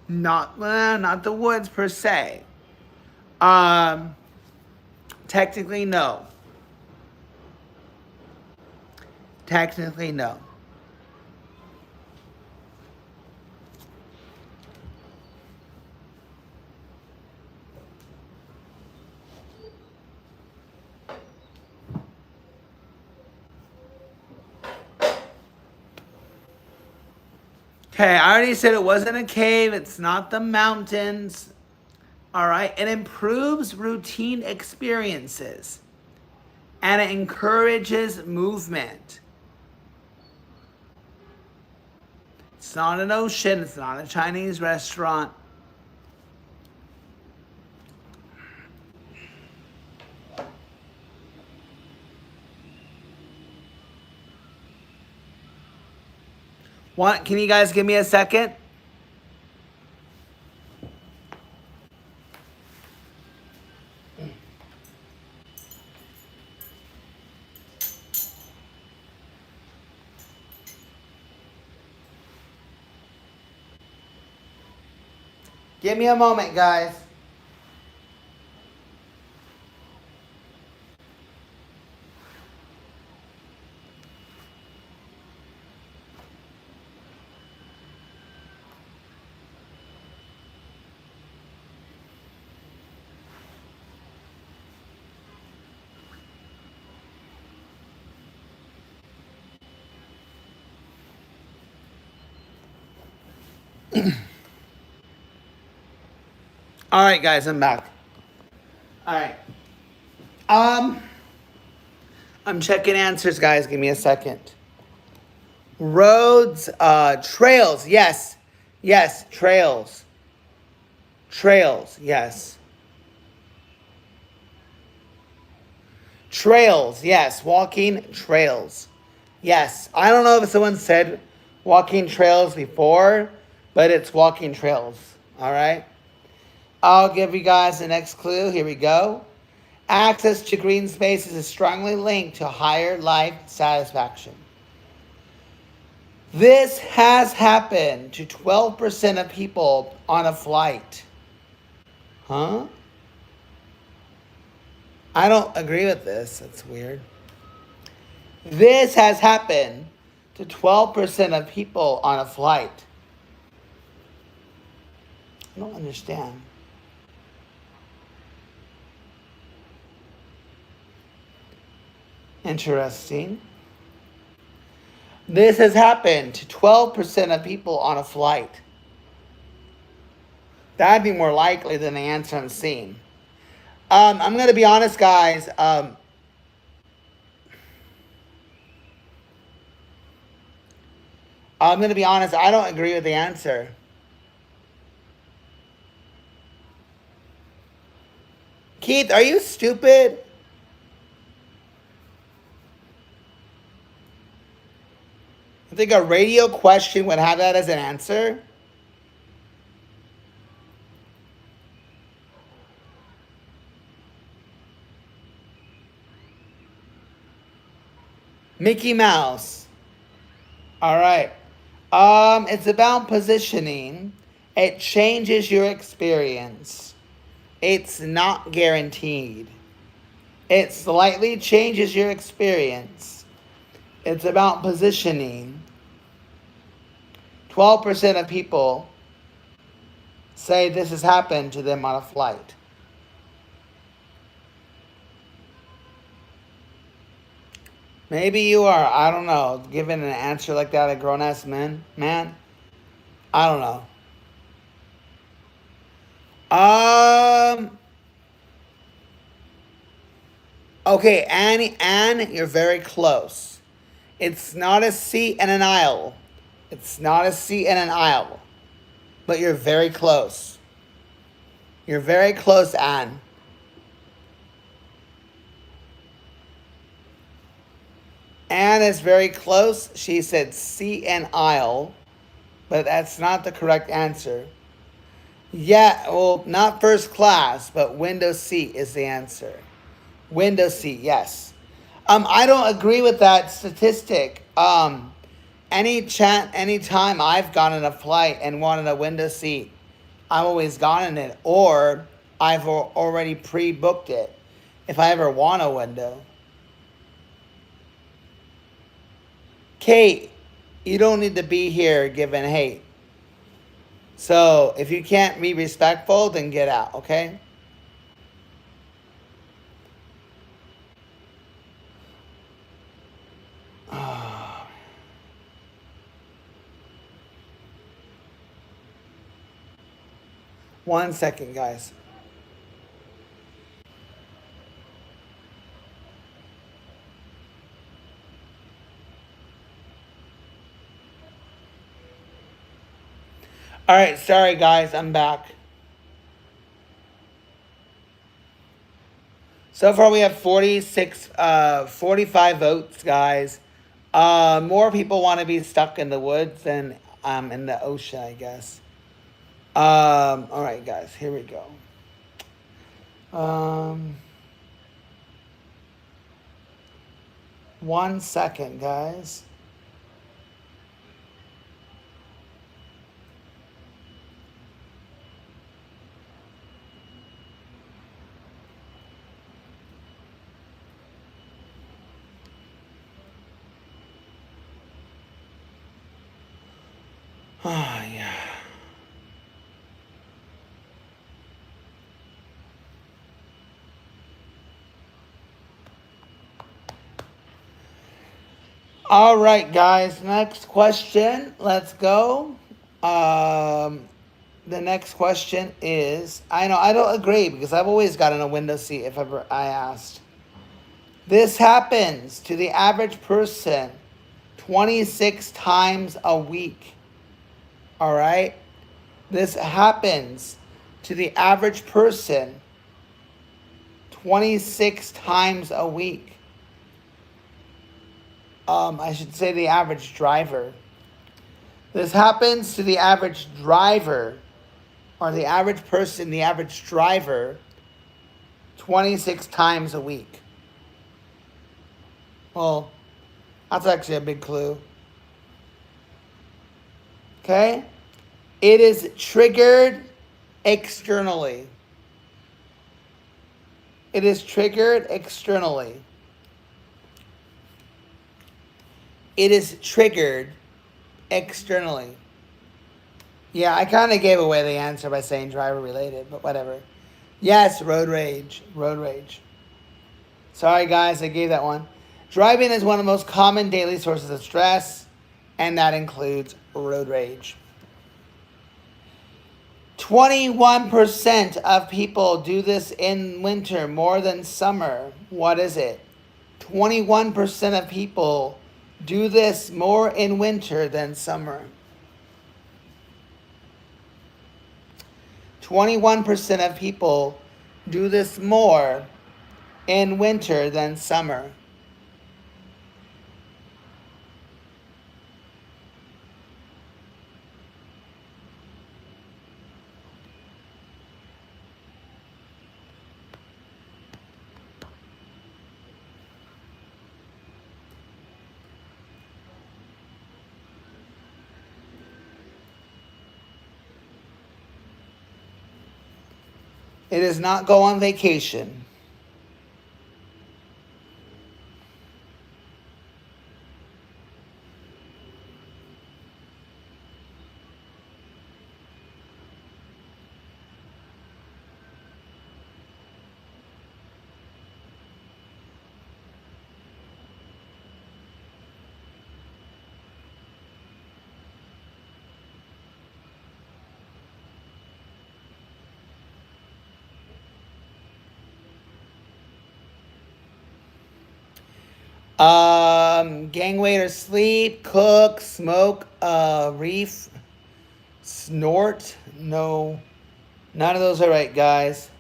Not the woods per se. Technically, no. Technically, no. Okay, I already said it wasn't a cave. It's not the mountains. All right. It improves routine experiences. And it encourages movement. It's not an ocean. It's not a Chinese restaurant. Can you guys give me a second? Give me a moment, guys. All right, guys, I'm back. All right. Um, I'm checking answers, guys. Give me a second. Roads, trails. Yes, yes, trails, trails. Yes, trails. Yes, walking trails. Yes, I don't know if someone said walking trails before, but it's walking trails. All right. I'll give you guys the next clue. Here we go. Access to green spaces is strongly linked to higher life satisfaction. This has happened to 12% of people on a flight. Huh? I don't agree with this. That's weird. This has happened to 12% of people on a flight. I don't understand. Interesting. This has happened to 12% of people on a flight. That'd be more likely than the answer I'm seeing. I'm going to be honest, guys. I'm going to be honest. I don't agree with the answer. Keith, are you stupid? I think a radio question would have that as an answer. Mickey Mouse. All right. It's about positioning. It changes your experience. It's not guaranteed. It slightly changes your experience. It's about positioning. 12% of people say this has happened to them on a flight. Maybe you are. I don't know. Giving an answer like that, a grown ass man. I don't know. Um. Okay, Anne, you're very close. It's not a seat in an aisle. It's not a seat in an aisle. But you're very close. You're very close, Anne. Anne is very close. She said seat and aisle, but that's not the correct answer. Yeah, well, not first class, but window seat is the answer. Window seat, yes. I don't agree with that statistic. Any time I've gone on a flight and wanted a window seat, I've always gone in it, or I've already pre-booked it. If I ever want a window. Kate, you don't need to be here giving hate. So if you can't be respectful, then get out, okay? One second, guys. All right, sorry, guys. I'm back. So far, we have 45 votes, guys. More people want to be stuck in the woods than in the ocean, I guess. All right, guys. Here we go. One second, guys. Oh, yeah. All right, guys. Next question. Let's go. The next question is, I know I don't agree because I've always gotten a window seat if ever I asked. This happens to the average person 26 times a week. All right? This happens to the average person 26 times a week. I should say the average driver. This happens to the average driver, or the average person, the average driver, 26 times a week. Well, that's actually a big clue. Okay? It is triggered externally. It is triggered externally. It is triggered externally. Yeah, I kind of gave away the answer by saying driver related, but whatever. Yes, road rage. Road rage. Sorry, guys, I gave that one. Driving is one of the most common daily sources of stress, and that includes road rage. 21% of people do this in winter more than summer. What is it? 21% of people do this more in winter than summer. 21% of people do this more in winter than summer. It is not go on vacation. Gang weight or sleep, cook, smoke, reef, snort. No, none of those are right, guys.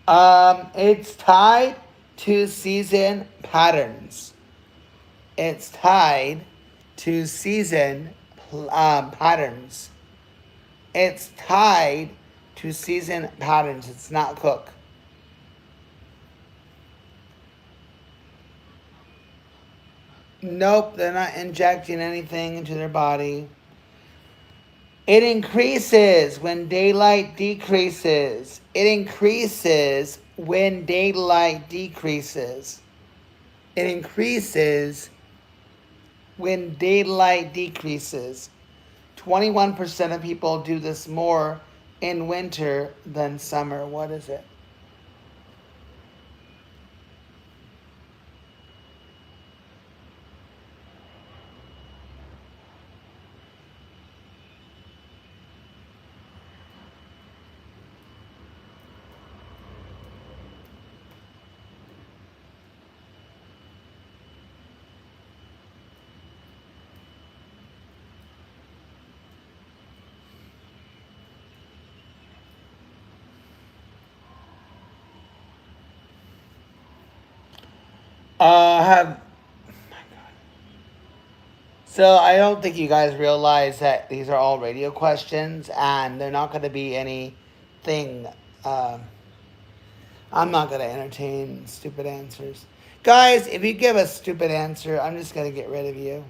It's tied to season patterns. It's tied to season patterns. It's tied to season patterns. It's not cook. Nope, they're not injecting anything into their body. It increases when daylight decreases. It increases when daylight decreases. It increases when daylight decreases. 21% of people do this more in winter than summer. What is it? Have So I don't think you guys realize that these are all radio questions, and they're not going to be anything. I'm not going to entertain stupid answers, guys. If you give a stupid answer, I'm just going to get rid of you.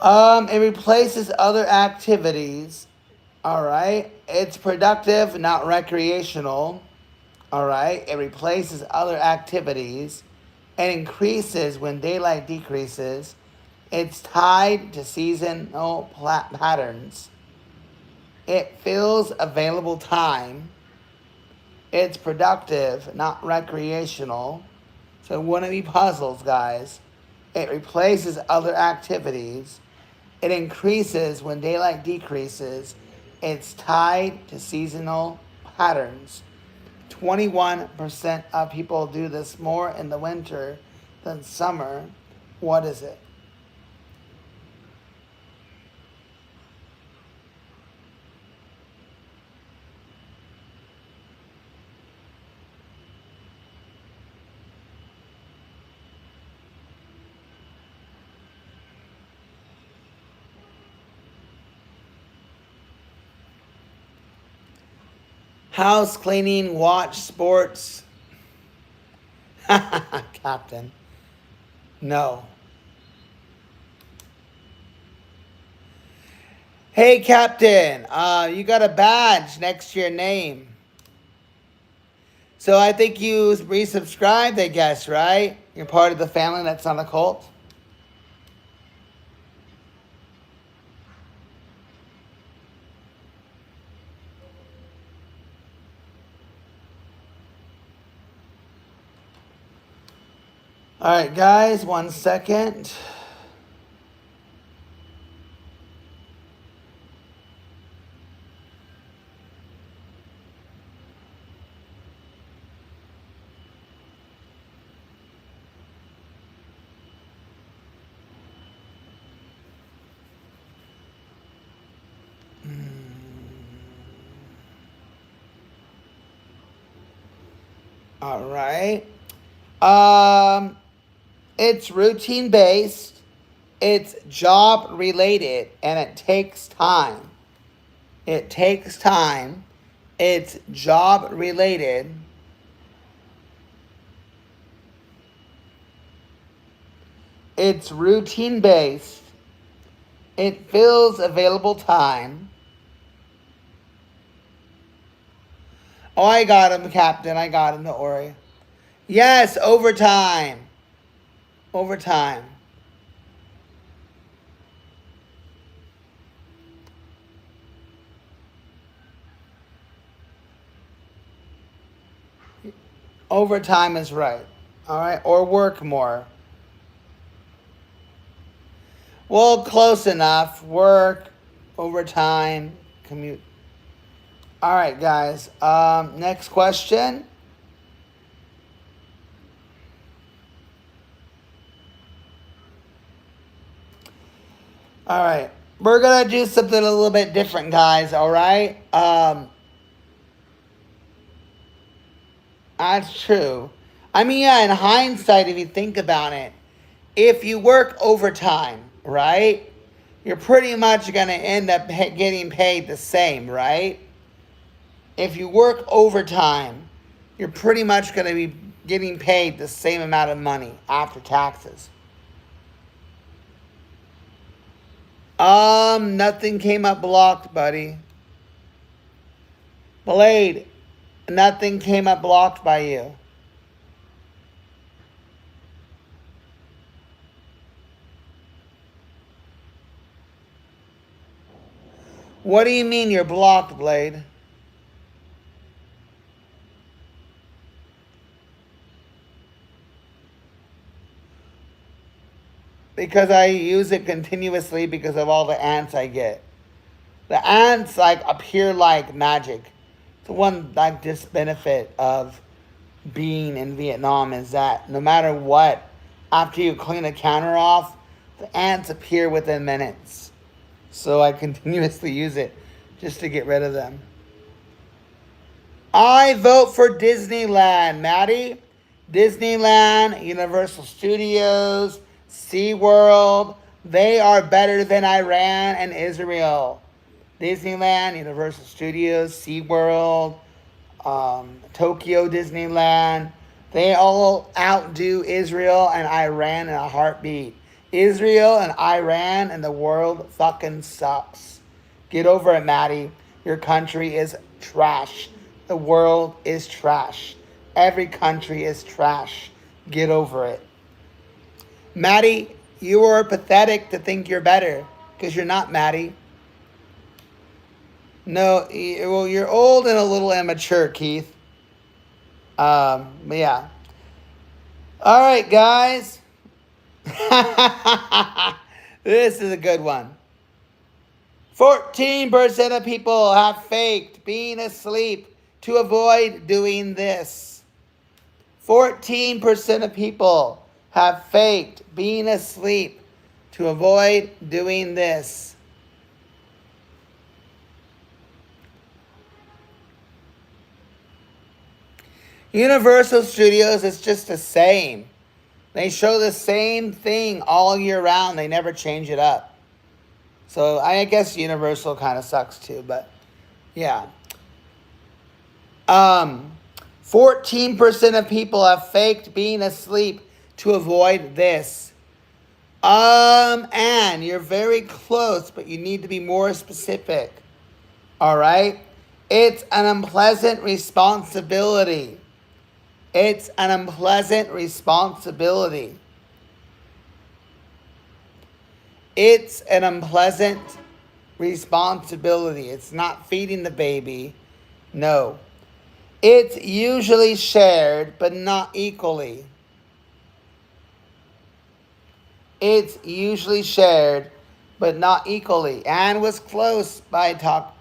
It replaces other activities. All right. It's productive, not recreational. All right. It replaces other activities. It increases when daylight decreases. It's tied to seasonal patterns. It fills available time. It's productive, not recreational. So it wouldn't be puzzles, guys. It replaces other activities. It increases when daylight decreases. It's tied to seasonal patterns. 21% of people do this more in the winter than summer. What is it? House cleaning, watch sports. Captain. No. Hey, Captain. You got a badge next to your name. So I think you resubscribed, I guess, right? You're part of the family that's on a cult. All right, guys, 1 second. All right. It's routine based, it's job related, and it takes time. It takes time. It's job related. It's routine based. It fills available time. Oh, I got him, Captain. I got him, don't worry. Yes, overtime. Overtime. Overtime is right. All right. Or work more. Well, close enough. Work, overtime, commute. All right, guys. Next question. All right. We're going to do something a little bit different, guys. All right. That's true. I mean, yeah, in hindsight, if you think about it, if you work overtime, right, you're pretty much going to end up getting paid the same, right? If you work overtime, you're pretty much going to be getting paid the same amount of money after taxes. Nothing came up blocked, buddy. Blade, nothing came up blocked by you. What do you mean you're blocked, Blade? Because I use it continuously because of all the ants I get. The ants like appear like magic. The one like this benefit of being in Vietnam is that no matter what, after you clean a counter off, the ants appear within minutes. So I continuously use it just to get rid of them. I vote for Disneyland, Maddie. Disneyland, Universal Studios, SeaWorld, they are better than Iran and Israel. Disneyland, Universal Studios, SeaWorld, Tokyo Disneyland, they all outdo Israel and Iran in a heartbeat. Israel and Iran and the world fucking sucks. Get over it, Maddie. Your country is trash. The world is trash. Every country is trash. Get over it. Maddie, you are pathetic to think you're better. Because you're not, Maddie. No, well, you're old and a little immature, Keith. Yeah. All right, guys. This is a good one. 14% of people have faked being asleep to avoid doing this. 14% of people have faked being asleep to avoid doing this. Universal Studios is just the same. They show the same thing all year round. They never change it up. So I guess Universal kind of sucks too, but yeah. 14% of people have faked being asleep to avoid this. And you're very close, but you need to be more specific. All right? It's an unpleasant responsibility. It's an unpleasant responsibility. It's an unpleasant responsibility. It's not feeding the baby. No. It's usually shared, but not equally. It's usually shared, but not equally. Anne was close by talk.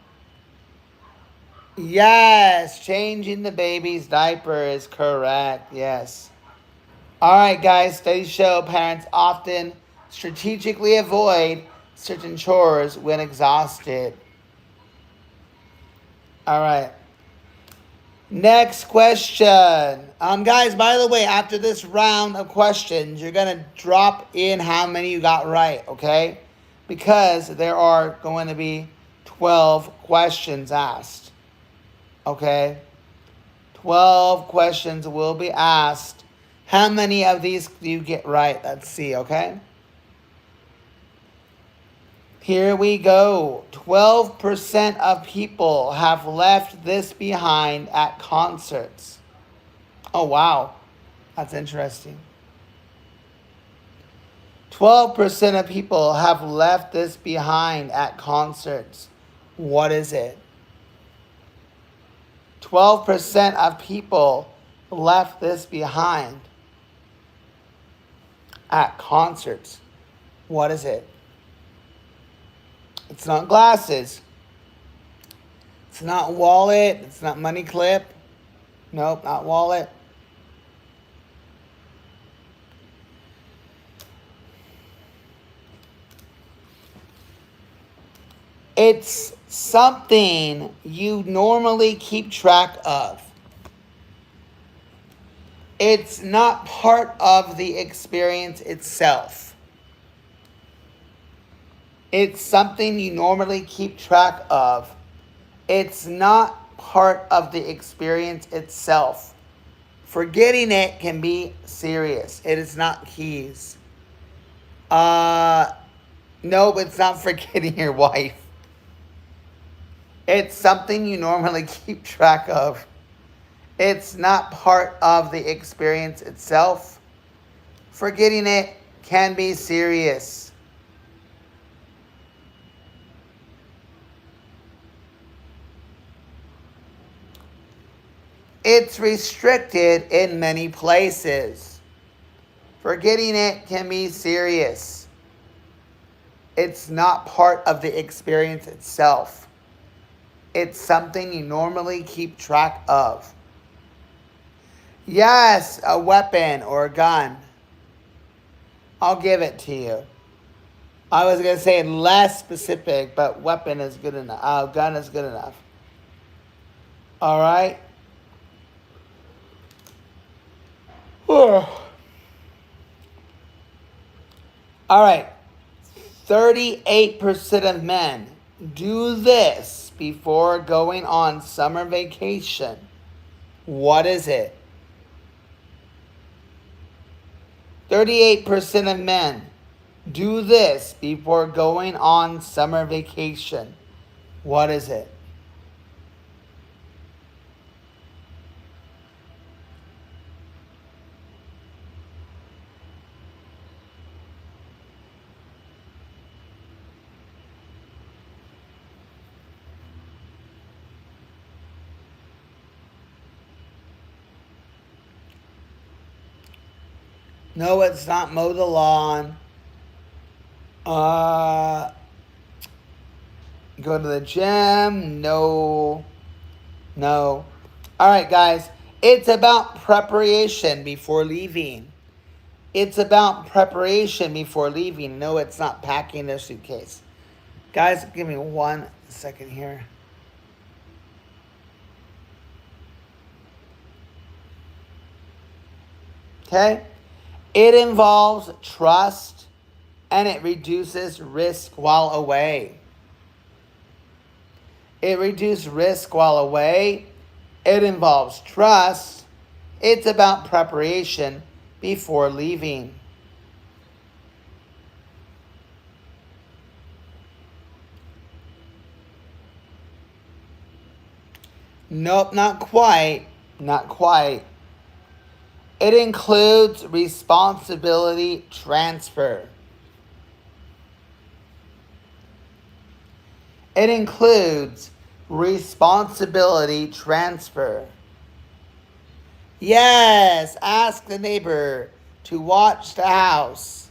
Yes, changing the baby's diaper is correct. Yes. All right, guys. Studies show parents often strategically avoid certain chores when exhausted. All right. Next question. Guys, by the way, after this round of questions, you're going to drop in how many you got right, okay? Because there are going to be 12 questions asked, okay? 12 questions will be asked. How many of these do you get right? Let's see, okay? Here we go. 12% of people have left this behind at concerts. Oh, wow. That's interesting. 12% of people have left this behind at concerts. What is it? 12% of people left this behind at concerts. What is it? It's not glasses. It's not wallet. It's not money clip. Nope, not wallet. It's something you normally keep track of. It's not part of the experience itself. It's something you normally keep track of. It's not part of the experience itself. Forgetting it can be serious. It is not keys. No, it's not forgetting your wife. It's something you normally keep track of. It's not part of the experience itself. Forgetting it can be serious. It's restricted in many places. Forgetting it can be serious. It's not part of the experience itself. It's something you normally keep track of. Yes, a weapon or a gun. I'll give it to you. I was going to say less specific, but weapon is good enough. Gun is good enough. All right. All right. 38% of men do this before going on summer vacation. What is it? 38% of men do this before going on summer vacation. What is it? No, it's not mow the lawn. Uh, go to the gym. No. No. All right, guys. It's about preparation before leaving. It's about preparation before leaving. No, it's not packing their suitcase. Guys, give me 1 second here. Okay? It involves trust and it reduces risk while away. It reduces risk while away. It involves trust. It's about preparation before leaving. Nope, not quite. Not quite. It includes responsibility transfer. It includes responsibility transfer. Yes, ask the neighbor to watch the house.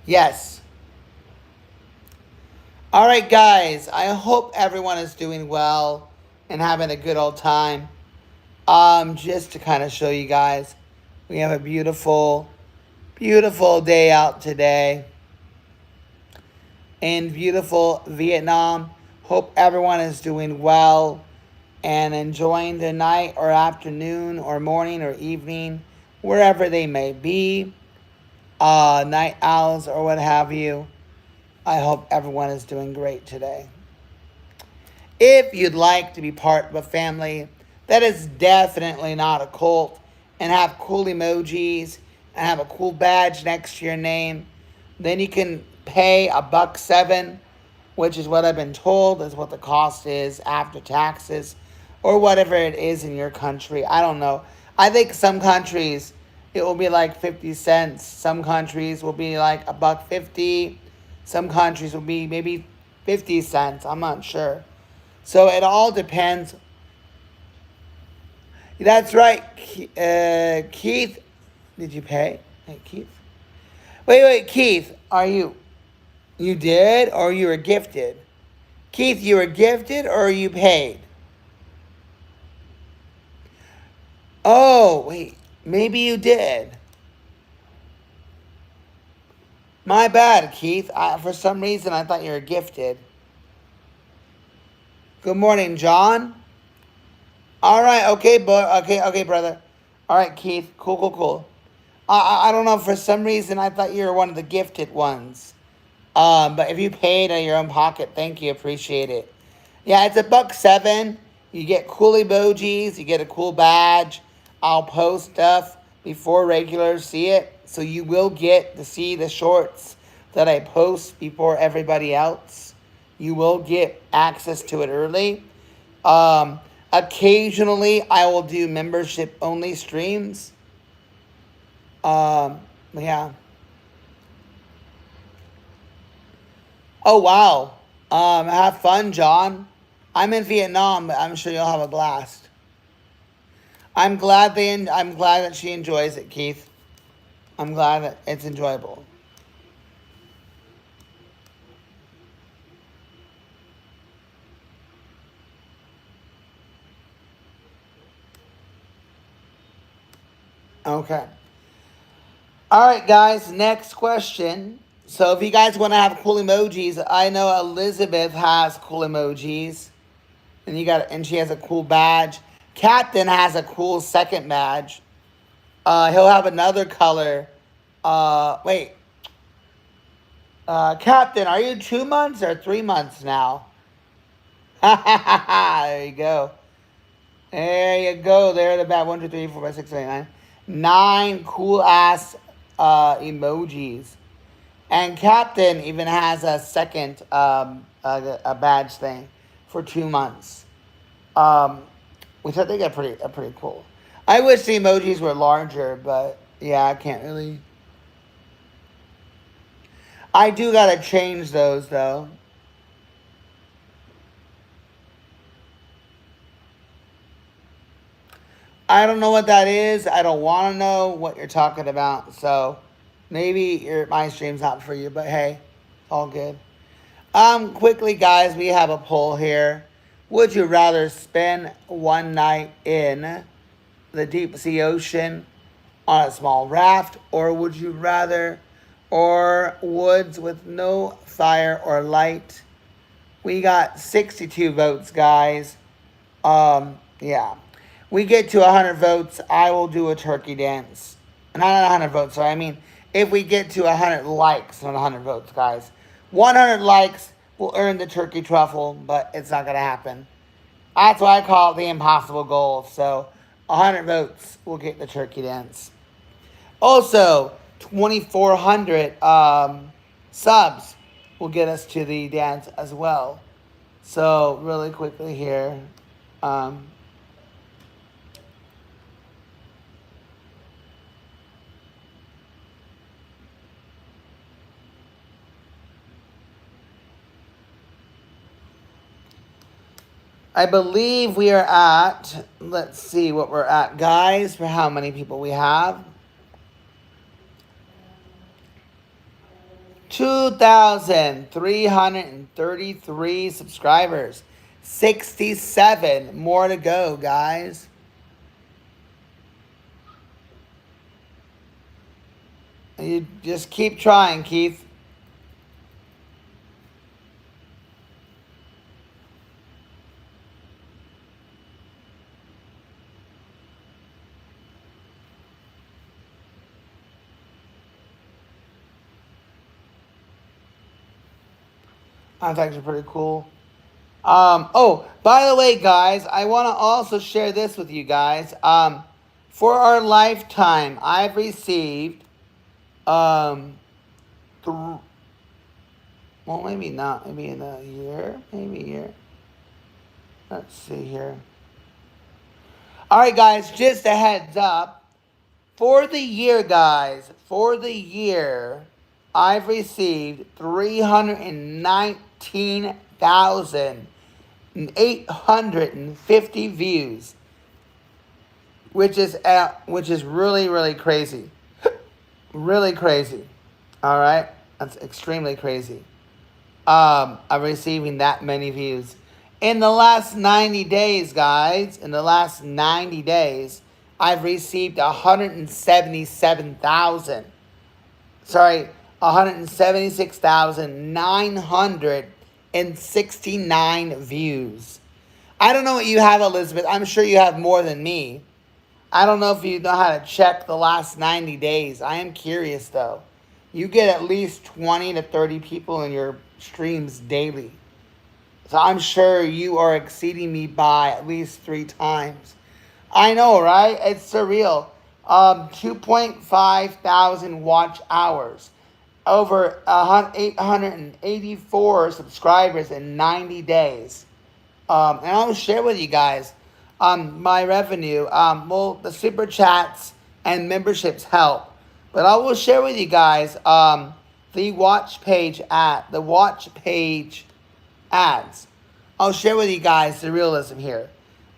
Yes. All right, guys. I hope everyone is doing well and having a good old time. Just to kind of show you guys, we have a beautiful, beautiful day out today in beautiful Vietnam. Hope everyone is doing well and enjoying the night or afternoon or morning or evening, wherever they may be, night owls or what have you. I hope everyone is doing great today. If you'd like to be part of a family that is definitely not a cult and have cool emojis and have a cool badge next to your name, then you can pay $1.07, which is what I've been told is what the cost is after taxes or whatever it is in your country. I don't know. I think some countries it will be like 50 cents. Some countries will be like $1.50. Some countries will be maybe 50 cents. I'm not sure. So it all depends. That's right. Keith, did you pay? Hey, Keith. Wait, Keith, you did or you were gifted? Keith, you were gifted or you paid? Oh, wait, maybe you did. My bad, Keith. For some reason, I thought you were gifted. Good morning, John. All right, okay, okay, brother. All right, Keith. Cool. I don't know. For some reason, I thought you were one of the gifted ones. But if you paid out of your own pocket, thank you. Appreciate it. Yeah, it's $1.07. You get cool emojis. You get a cool badge. I'll post stuff before regulars see it. So you will get to see the shorts that I post before everybody else. You will get access to it early. Occasionally, I will do membership only streams. Yeah. Oh wow. Have fun, John. I'm in Vietnam, but I'm sure you'll have a blast. I'm glad that she enjoys it, Keith. I'm glad that it's enjoyable. Okay. All right, guys. Next question. So, if you guys want to have cool emojis, I know Elizabeth has cool emojis, and she has a cool badge. Captain has a cool second badge. He'll have another color. Wait. Captain, are you 2 months or 3 months now? There you go. There you go. There the bad 1, 2, 3, 4, 5, 6, 7, 8, 9. 9 cool ass emojis. And Captain even has a second a badge thing for 2 months. Which I think are pretty cool. I wish the emojis were larger, but yeah, I can't really. I do gotta change those though. I don't know what that is. I don't want to know what you're talking about. So maybe my stream's not for you, but hey, all good. Quickly, guys, we have a poll here. Would you rather spend one night in the deep sea ocean on a small raft, or would you rather, or woods with no fire or light? We got 62 votes, guys. Yeah. We get to 100 votes, I will do a turkey dance. Not 100 votes, sorry. I mean, if we get to 100 likes, not 100 votes, guys. 100 likes will earn the turkey truffle, but it's not going to happen. That's why I call it the impossible goal. So 100 votes will get the turkey dance. Also, 2,400 subs will get us to the dance as well. So really quickly here. I believe we are at, let's see what we're at, guys, for how many people we have. 2,333 subscribers. 67 more to go, guys. You just keep trying, Keith. That's actually pretty cool. Oh, by the way, guys, I want to also share this with you guys. For our lifetime, I've received, well, maybe not, maybe in a year, maybe a year. Let's see here. All right, guys, just a heads up. For the year, guys, for the year, I've received 319,850 views, which is really, really crazy. Really crazy. All right? That's extremely crazy. I'm receiving that many views. In the last 90 days, guys, in the last 90 days, I've received 176,969 views. I don't know what you have, Elizabeth. I'm sure you have more than me. I don't know if you know how to check the last 90 days. I am curious, though. You get at least 20 to 30 people in your streams daily. So I'm sure you are exceeding me by at least 3 times. I know, right? It's surreal. 2.5 thousand watch hours. Over 884 subscribers in 90 days. And I'll share with you guys my revenue. Well, the super chats and memberships help. But I will share with you guys the watch page ads. I'll share with you guys the realism here.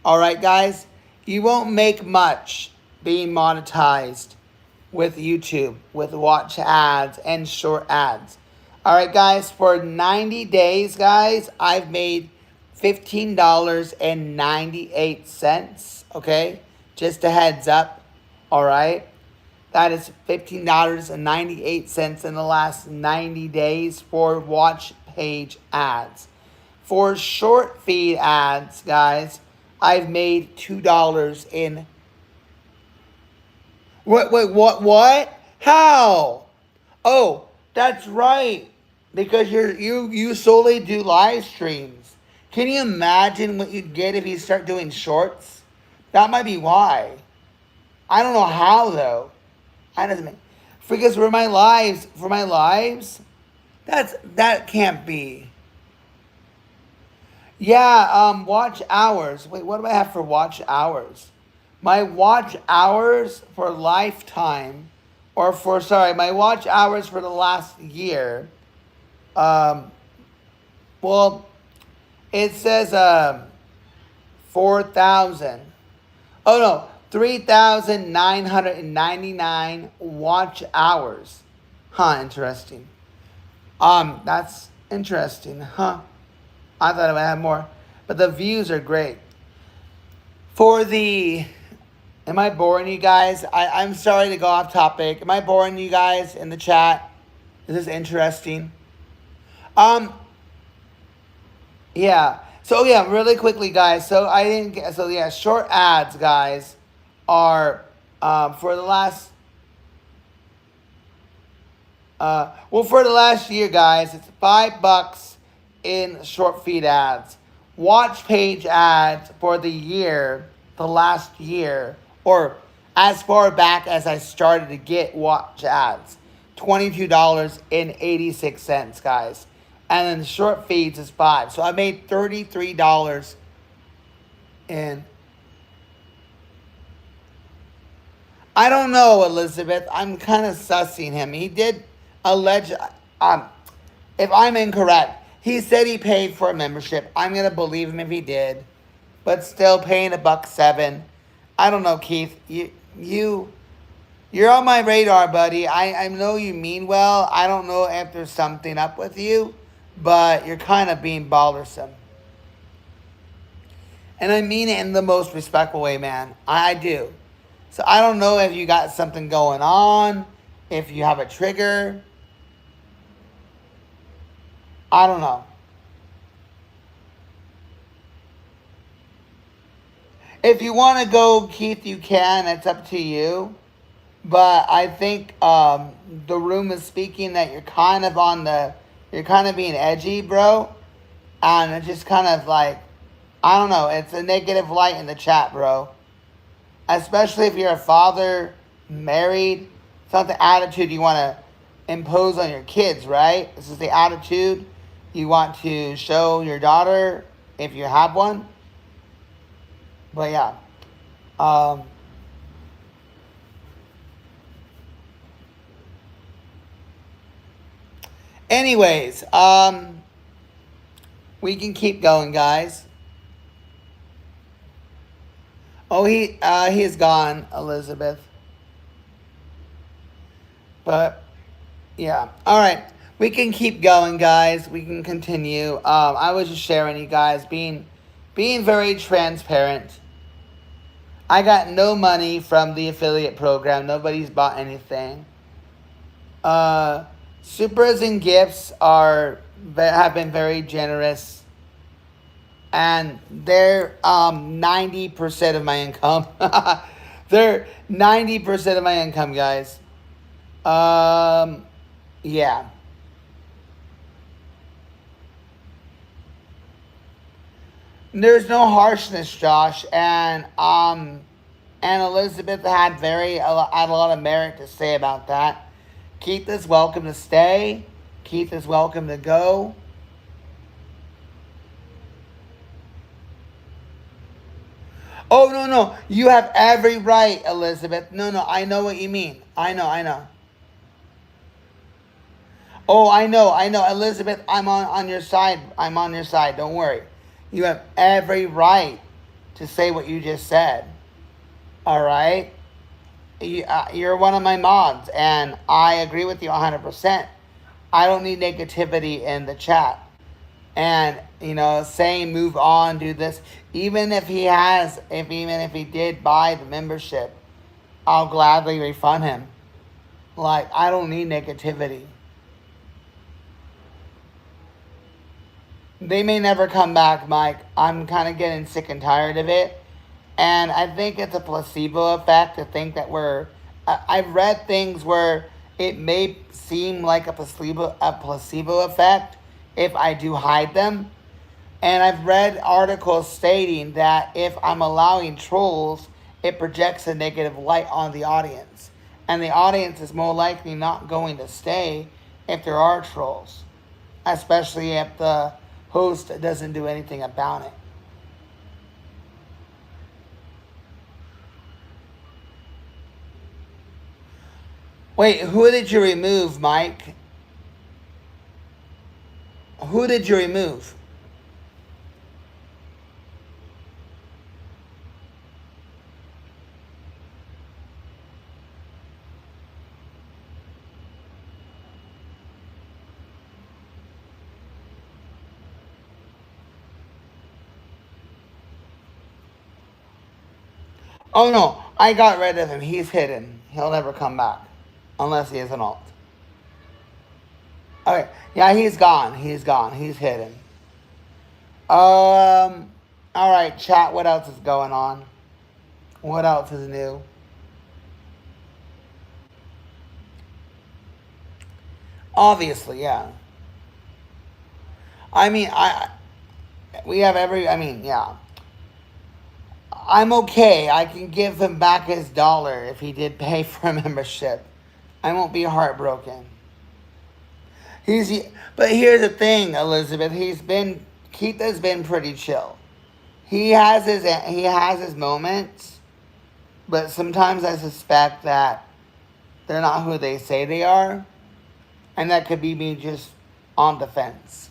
All right, guys? You won't make much being monetized with YouTube, with watch ads and short ads. All right, guys, for 90 days, guys, I've made $15.98, okay? Just a heads up, all right? That is $15.98 in the last 90 days for watch page ads. For short feed ads, guys, I've made $2 in. What? How? Oh, that's right. Because you solely do live streams. Can you imagine what you'd get if you start doing shorts? That might be why. I don't know how though. I doesn't make, because for my lives, that can't be. Yeah, watch hours. Wait, what do I have for watch hours? My watch hours for lifetime, my watch hours for the last year. Well, it says 4,000. Oh no, 3,999 watch hours. Huh, interesting. That's interesting, huh? I thought it would have more. But the views are great. For the Am I boring you guys? I'm sorry to go off topic. Am I boring you guys in the chat? Is this interesting? Um, yeah. So yeah, really quickly, guys. So I didn't get. So yeah, short ads, guys, are for the last. For the last year, guys, it's $5 in short feed ads. Watch page ads for the year, the last year, or as far back as I started to get watch ads, $22.86, guys. And then the short feeds is $5. So I made $33 in. I don't know, Elizabeth. I'm kind of sussing him. He did allege. Um, if I'm incorrect, he said he paid for a membership. I'm gonna believe him if he did, but still paying $1.07. I don't know, Keith. You're on my radar, buddy. I know you mean well. I don't know if there's something up with you, but you're kind of being bothersome. And I mean it in the most respectful way, man. I do. So I don't know if you got something going on, if you have a trigger. I don't know. If you want to go, Keith, you can. It's up to you. But I think the room is speaking that you're kind of being edgy, bro. And it's just kind of like, I don't know. It's a negative light in the chat, bro. Especially if you're a father, married. It's not the attitude you want to impose on your kids, right? This is the attitude you want to show your daughter if you have one. But yeah. Anyways, we can keep going, guys. Oh, he is gone, Elizabeth. But yeah, all right, we can keep going, guys. We can continue. I was just sharing, you guys, being very transparent. I got no money from the affiliate program. Nobody's bought anything. Supers and gifts have been very generous. And they're 90% of my income. They're 90% of my income, guys. Yeah. There's no harshness, Josh, and Elizabeth had a lot of merit to say about that. Keith is welcome to stay. Keith is welcome to go. Oh, no. You have every right, Elizabeth. No. I know what you mean. I know. Oh, I know. Elizabeth, I'm on your side. I'm on your side. Don't worry. You have every right to say what you just said. All right? You're one of my mods, and I agree with you 100%. I don't need negativity in the chat. And, saying move on, do this. Even if he did buy the membership, I'll gladly refund him. Like, I don't need negativity. They may never come back, Mike. I'm kind of getting sick and tired of it. And I think it's a placebo effect to think that I've read things where it may seem like a placebo effect if I do hide them. And I've read articles stating that if I'm allowing trolls, it projects a negative light on the audience. And the audience is more likely not going to stay if there are trolls. Especially if the host doesn't do anything about it. Wait, who did you remove, Mike? Who did you remove? Oh no, I got rid of him. He's hidden. He'll never come back. Unless he is an alt. Okay, yeah, he's gone. He's gone. He's hidden. Alright, chat, what else is going on? What else is new? Obviously, yeah. I mean, we have yeah. I'm okay. I can give him back his dollar if he did pay for a membership. I won't be heartbroken. But here's the thing, Elizabeth. Keith has been pretty chill. He has his moments, but sometimes I suspect that they're not who they say they are, and that could be me just on the fence.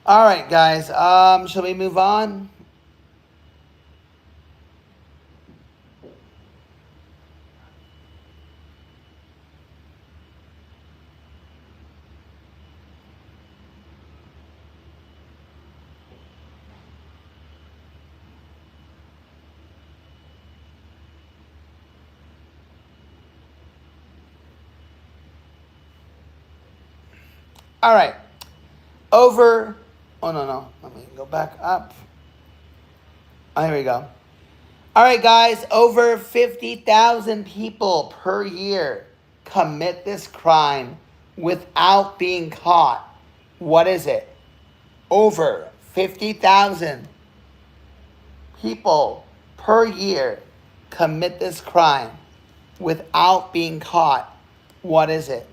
All right, guys. Shall we move on? All right. Oh, no. Let me go back up. Oh, here we go. All right, guys. Over 50,000 people per year commit this crime without being caught. What is it? Over 50,000 people per year commit this crime without being caught. What is it?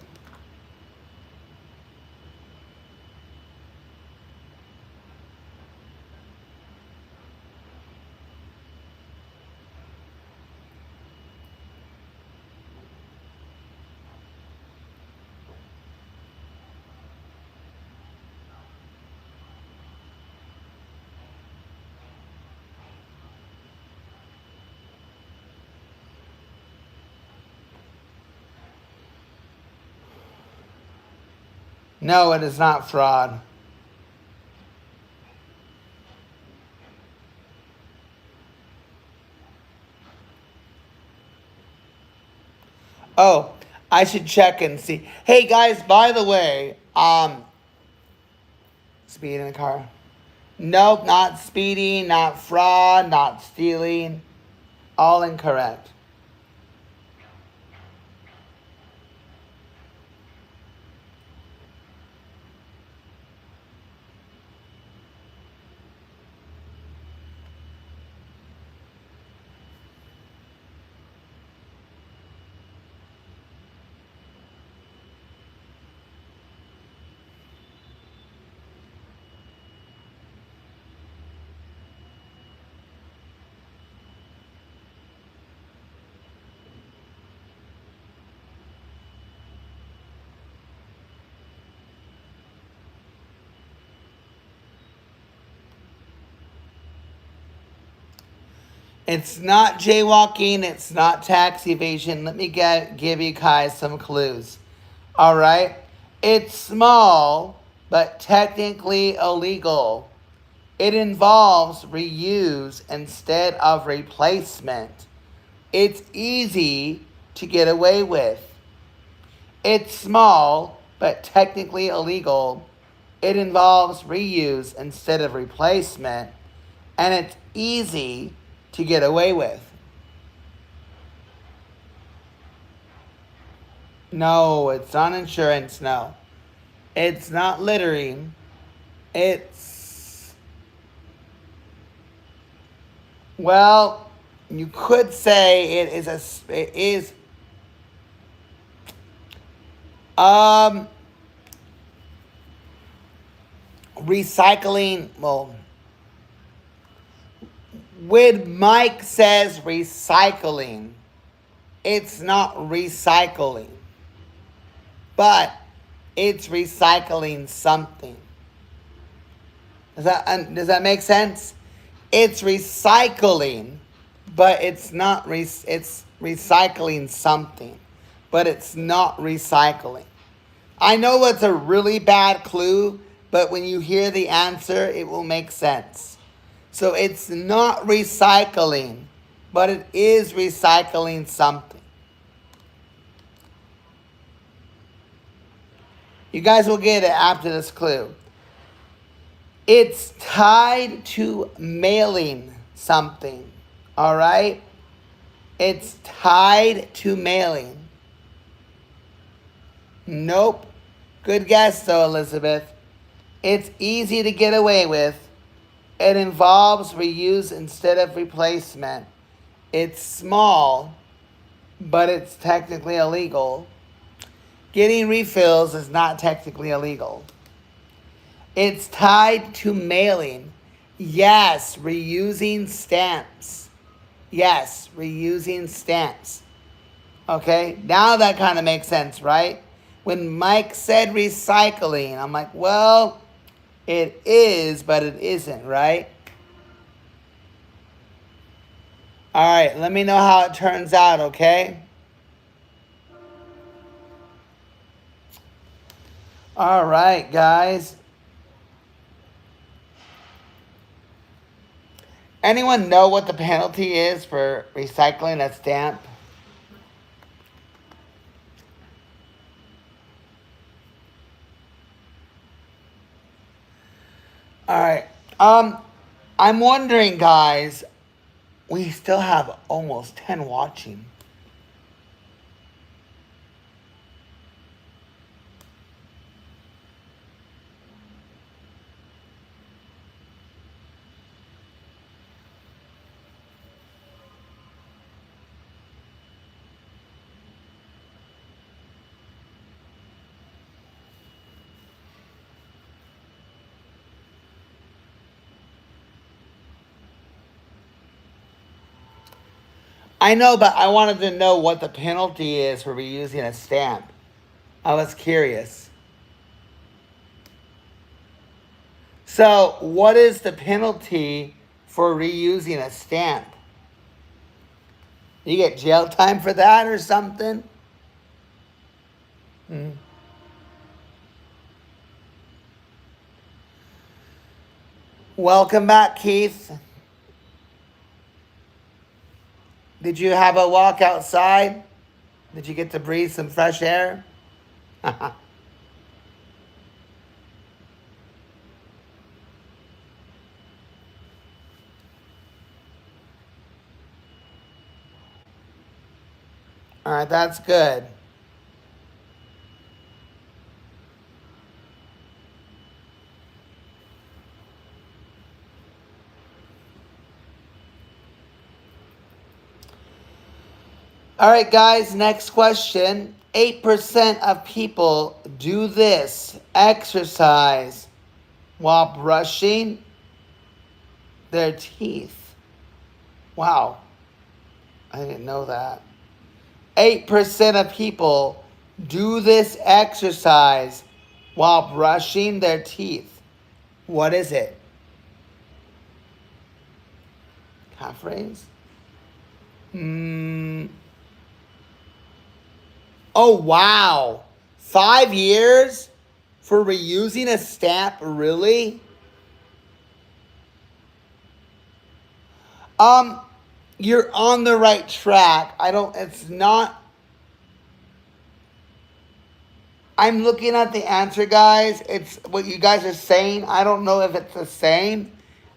No, it is not fraud. Oh, I should check and see. Hey guys, by the way, speed in the car. Nope, not speeding, not fraud, not stealing. All incorrect. It's not jaywalking. It's not tax evasion. Let me give you guys some clues. All right? It's small, but technically illegal. It involves reuse instead of replacement. It's easy to get away with. It's small, but technically illegal. It involves reuse instead of replacement. And it's easy to get away with. No, it's not insurance, no. It's not littering. It's, well, you could say it is recycling, well, when Mike says recycling, it's not recycling, but it's recycling something. Does that make sense? It's recycling, but it's not it's recycling something, but it's not recycling. I know it's a really bad clue, but when you hear the answer, it will make sense. So it's not recycling, but it is recycling something. You guys will get it after this clue. It's tied to mailing something. All right? It's tied to mailing. Nope. Good guess, though, Elizabeth. It's easy to get away with. It involves reuse instead of replacement. It's small, but it's technically illegal. Getting refills is not technically illegal. It's tied to mailing. Yes, reusing stamps. Yes, reusing stamps. Okay, now that kind of makes sense, right? When Mike said recycling, I'm like, well, it is, but it isn't, right? All right, let me know how it turns out, okay? All right, guys. Anyone know what the penalty is for recycling a stamp? All right. I'm wondering, guys, we still have almost 10 watching. I know, but I wanted to know what the penalty is for reusing a stamp. I was curious. So, what is the penalty for reusing a stamp? You get jail time for that or something? Welcome back, Keith. Did you have a walk outside? Did you get to breathe some fresh air? All right, that's good. All right, guys, next question. 8% of people do this exercise while brushing their teeth. Wow, I didn't know that. 8% of people do this exercise while brushing their teeth. What is it? Calf raise? Oh, wow. 5 years for reusing a stamp? Really? You're on the right track. I'm looking at the answer, guys. It's what you guys are saying. I don't know if it's the same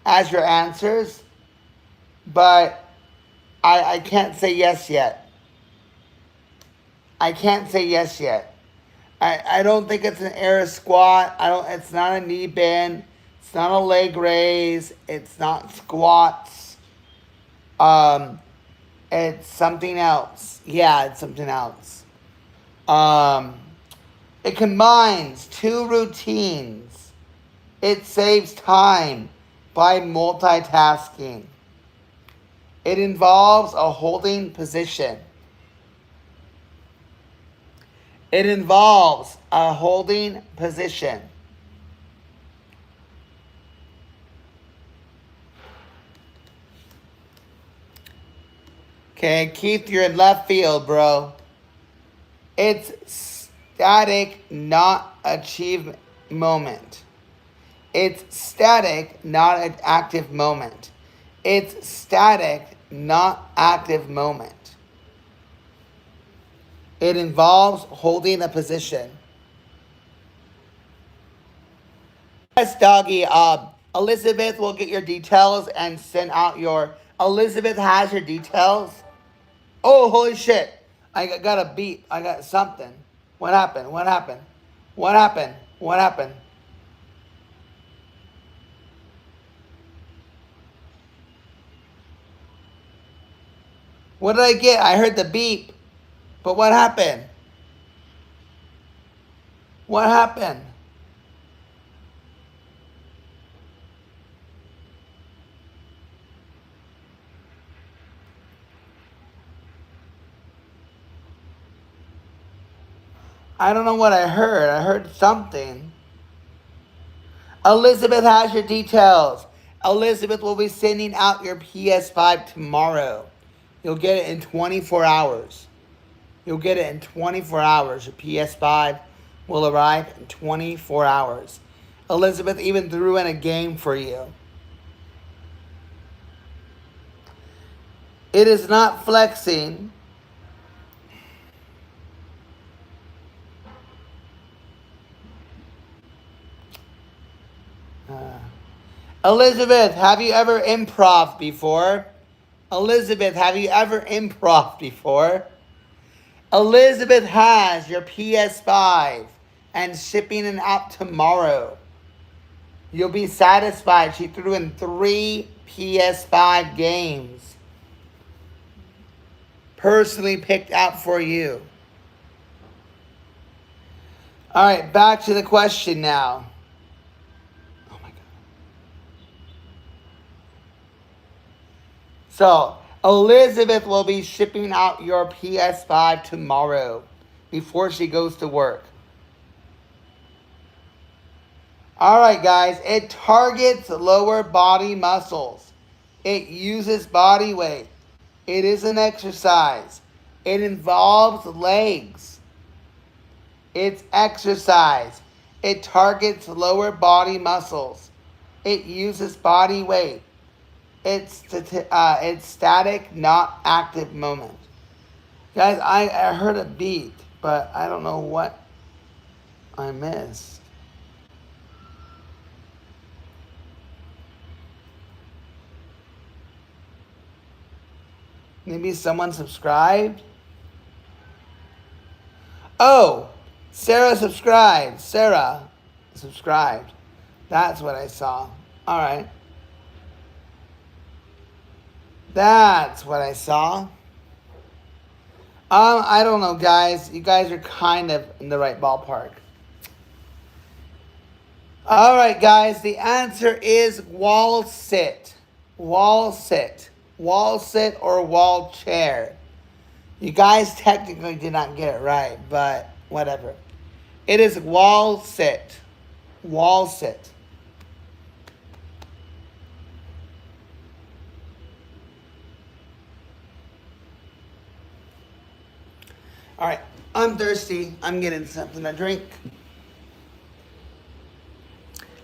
as your answers, but I can't say yes yet. I can't say yes yet. I don't think it's an air squat. It's not a knee bend. It's not a leg raise. It's not squats. It's something else. Yeah, it's something else. It combines two routines. It saves time by multitasking. It involves a holding position. It involves a holding position. Okay, Keith, you're in left field, bro. It's static, not achievement moment. It's static, not an active moment. It's static, not active moment. It involves holding a position. Yes, doggy. Elizabeth will get your details and send out your. Elizabeth has your details. Oh, holy shit! I got a beep. I got something. What happened? What happened? What happened? What happened? What did I get? I heard the beep. But what happened? What happened? I don't know what I heard. I heard something. Elizabeth has your details. Elizabeth will be sending out your PS5 tomorrow. You'll get it in 24 hours. You'll get it in 24 hours. Your PS5 will arrive in 24 hours. Elizabeth even threw in a game for you. It is not flexing. Elizabeth, have you ever improv before? Elizabeth, have you ever improv before? Elizabeth has your PS5 and shipping it out tomorrow. You'll be satisfied. She threw in 3 PS5 games. Personally picked out for you. All right, back to the question now. Oh my God. So, Elizabeth will be shipping out your PS5 tomorrow before she goes to work. All right, guys. It targets lower body muscles. It uses body weight. It is an exercise. It involves legs. It's exercise. It targets lower body muscles. It uses body weight. It's static, not active moment. Guys, I heard a beat, but I don't know what I missed. Maybe someone subscribed? Oh, Sarah subscribed. Sarah subscribed. That's what I saw. All right. That's what I saw. I don't know, guys. You guys are kind of in the right ballpark. All right, guys. The answer is wall sit. Wall sit. Wall sit or wall chair. You guys technically did not get it right, but whatever. It is wall sit. Wall sit. All right, I'm thirsty. I'm getting something to drink.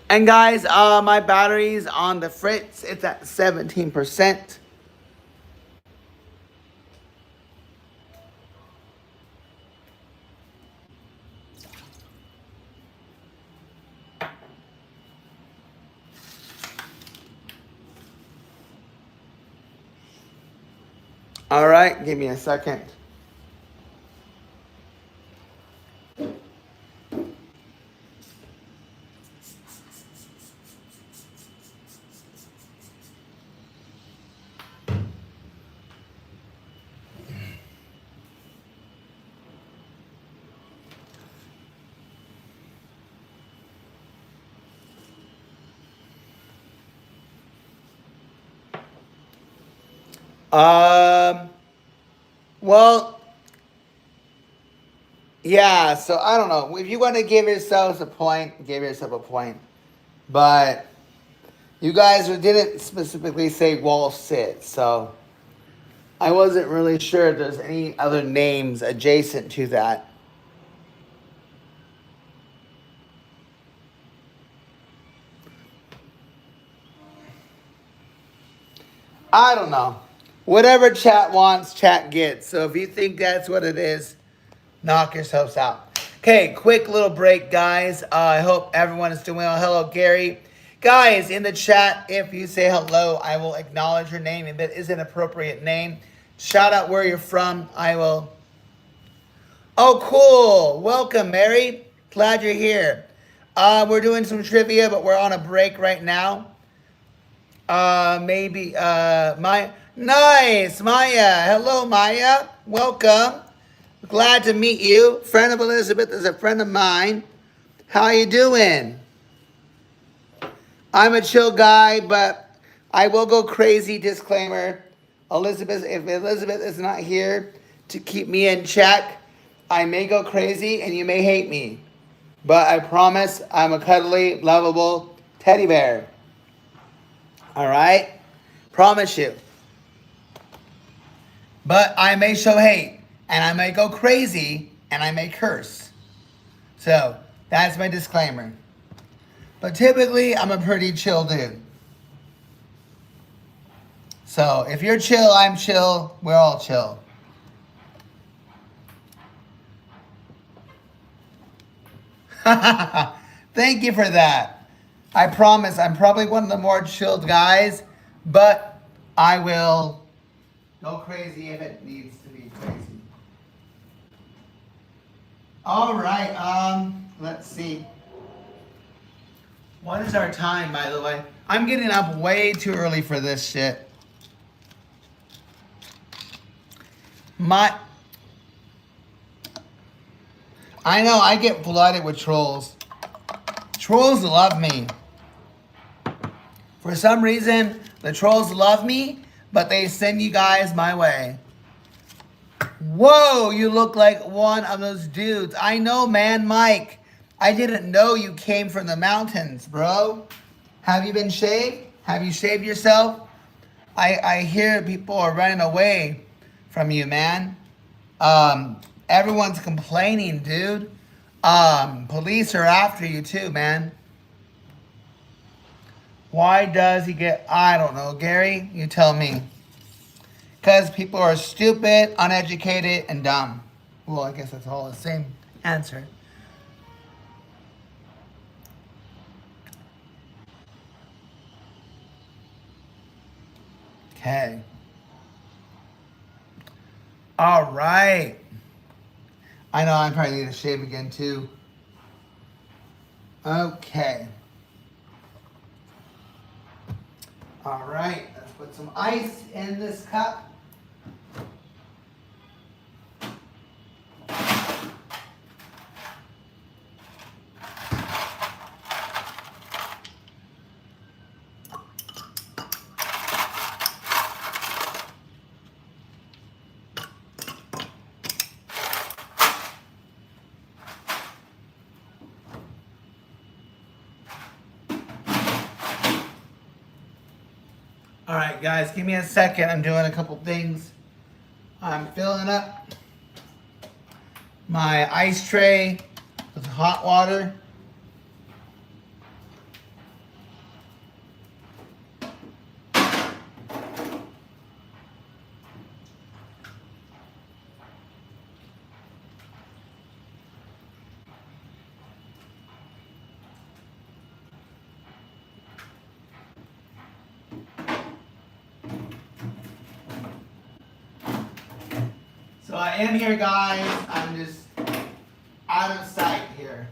And guys, my battery's on the fritz. It's at 17%. All right, give me a second. Well, yeah, so I don't know. If you want to give yourselves a point, give yourself a point. But you guys didn't specifically say wall sit, so I wasn't really sure if there's any other names adjacent to that. I don't know. Whatever chat wants, chat gets. So if you think that's what it is, knock yourselves out. Okay, quick little break, guys. I hope everyone is doing well. Hello, Gary. Guys, in the chat, if you say hello, I will acknowledge your name. If it is an appropriate name, shout out where you're from. I will. Oh, cool. Welcome, Mary. Glad you're here. We're doing some trivia, but we're on a break right now. Maybe Maya. Nice, Maya. Hello, Maya. Welcome. Glad to meet you. Friend of Elizabeth is a friend of mine. How you doing? I'm a chill guy, but I will go crazy. Disclaimer: Elizabeth, if Elizabeth is not here to keep me in check, I may go crazy and you may hate me. But I promise I'm a cuddly, lovable teddy bear. All right? Promise you. But I may show hate, and I may go crazy, and I may curse. So, that's my disclaimer. But typically, I'm a pretty chill dude. So, if you're chill, I'm chill, we're all chill. Thank you for that. I promise I'm probably one of the more chilled guys, but I will go crazy if it needs to be crazy. All right, let's see. What is our time, by the way? I'm getting up way too early for this shit. I know, I get flooded with trolls. Trolls love me. For some reason, the trolls love me, but they send you guys my way. Whoa, you look like one of those dudes. I know, man, Mike. I didn't know you came from the mountains, bro. Have you been shaved? Have you shaved yourself? I hear people are running away from you, man. Everyone's complaining, dude. Police are after you too, man. Why does he get, I don't know, Gary, you tell me. Because people are stupid, uneducated, and dumb. Well, I guess that's all the same answer. Okay. All right. I know I probably need to shave again too. Okay. All right, let's put some ice in this cup. All right, guys, give me a second. I'm doing a couple things. I'm filling up my ice tray with hot water. So I am here, guys. I'm just out of sight here.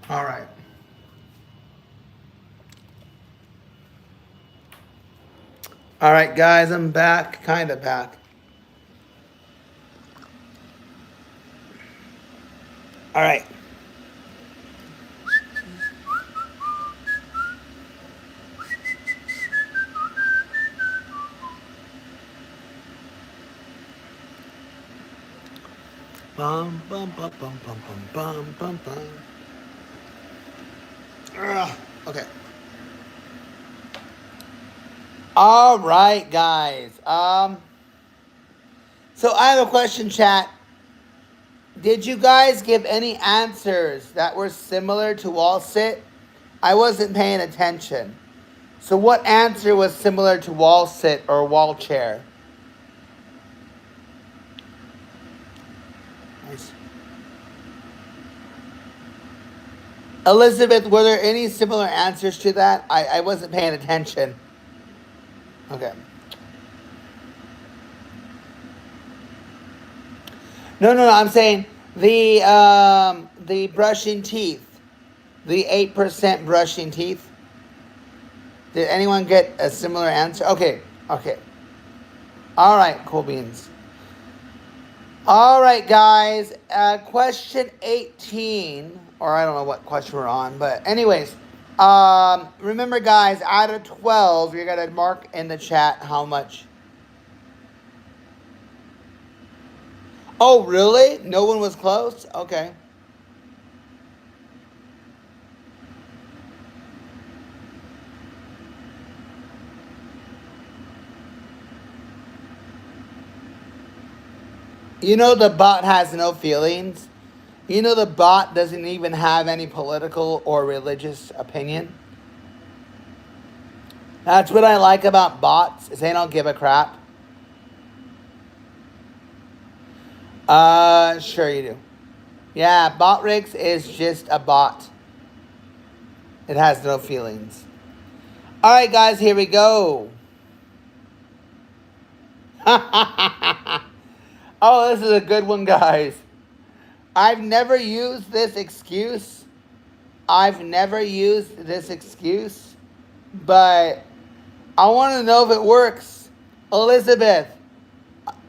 All right. All right, guys, I'm back, kind of back. All right. Bum bum bum bum bum bum bum bum bum. Okay. All right, guys. So I have a question, chat. Did you guys give any answers that were similar to wall sit? I wasn't paying attention. So what answer was similar to wall sit or wall chair? Nice. Elizabeth, were there any similar answers to that? I wasn't paying attention. Okay. No. I'm saying the brushing teeth, the 8% brushing teeth. Did anyone get a similar answer? Okay. All right, cool beans. All right, guys. Question 18, or I don't know what question we're on, but anyways, remember, guys, out of 12, you're gonna mark in the chat how much. Oh, really? No one was close? Okay. You know the bot has no feelings? You know the bot doesn't even have any political or religious opinion? That's what I like about bots, is they don't give a crap. Sure you do. Yeah, Botrix is just a bot. It has no feelings. All right, guys, here we go. Oh, this is a good one, guys. I've never used this excuse, but I want to know if it works. Elizabeth,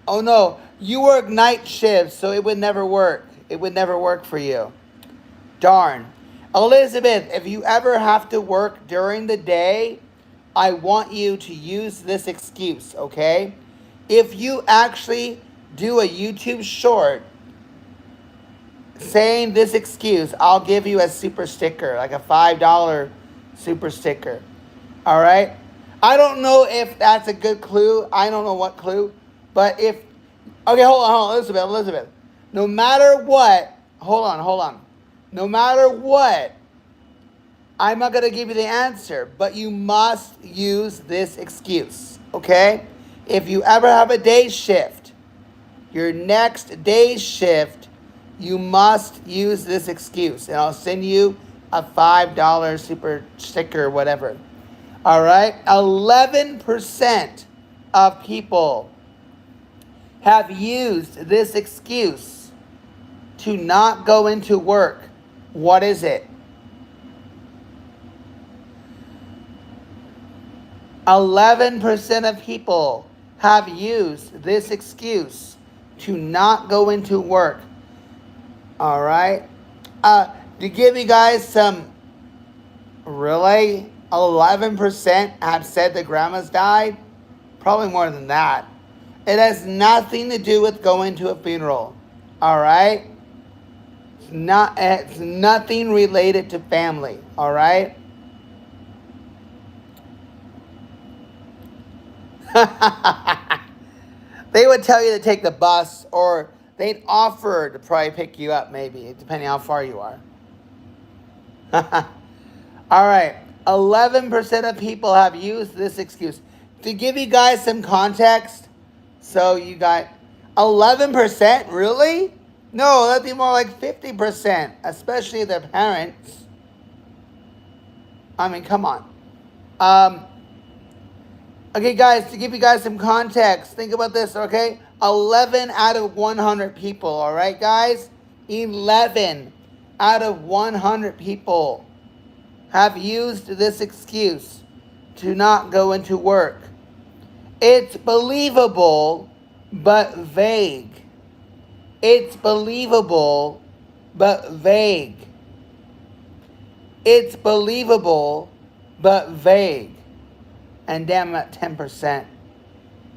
oh no, you work night shifts, so it would never work. It would never work for you. Darn. Elizabeth, if you ever have to work during the day, I want you to use this excuse, okay? If you actually do a YouTube short saying this excuse, I'll give you a super sticker, like a $5 super sticker. All right? I don't know if that's a good clue. I don't know what clue. But if... Okay, hold on, Elizabeth. No matter what... Hold on. No matter what, I'm not going to give you the answer. But you must use this excuse. Okay? If you ever have a day shift, your next day shift, you must use this excuse. And I'll send you a $5 super sticker or whatever. All right? 11% of people have used this excuse to not go into work. What is it? 11% of people have used this excuse to not go into work. All right? To give you guys some, really, 11% have said the grandma's died. Probably more than that. It has nothing to do with going to a funeral. All right? It's nothing related to family. All right? They would tell you to take the bus, or they'd offer to probably pick you up, maybe, depending how far you are. All right. 11% of people have used this excuse. To give you guys some context, so you got 11%? Really? No, that'd be more like 50%, especially their parents. I mean, come on. Okay, guys, to give you guys some context, think about this, okay? 11 out of 100 people, all right, guys? 11 out of 100 people have used this excuse to not go into work. It's believable, but vague. It's believable, but vague. It's believable, but vague. And damn, I'm at 10%.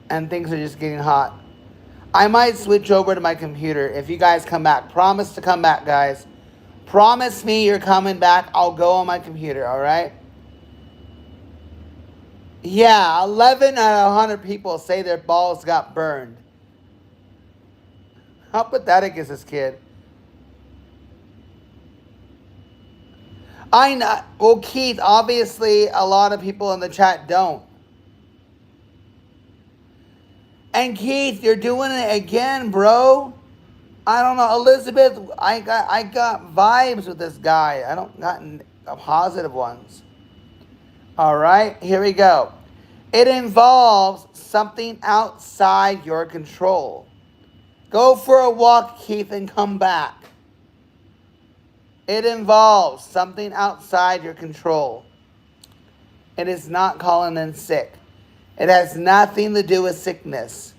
And things are just getting hot. I might switch over to my computer if you guys come back. Promise to come back, guys. Promise me you're coming back. I'll go on my computer, all right? Yeah, 11 out of 100 people say their balls got burned. How pathetic is this kid? I know. Well, Keith, obviously a lot of people in the chat don't. And Keith, you're doing it again, bro. I don't know, Elizabeth. I got vibes with this guy. I don't got positive ones. All right, here we go. It involves something outside your control. Go for a walk, Keith, and come back. It involves something outside your control. It is not calling in sick. It has nothing to do with sickness.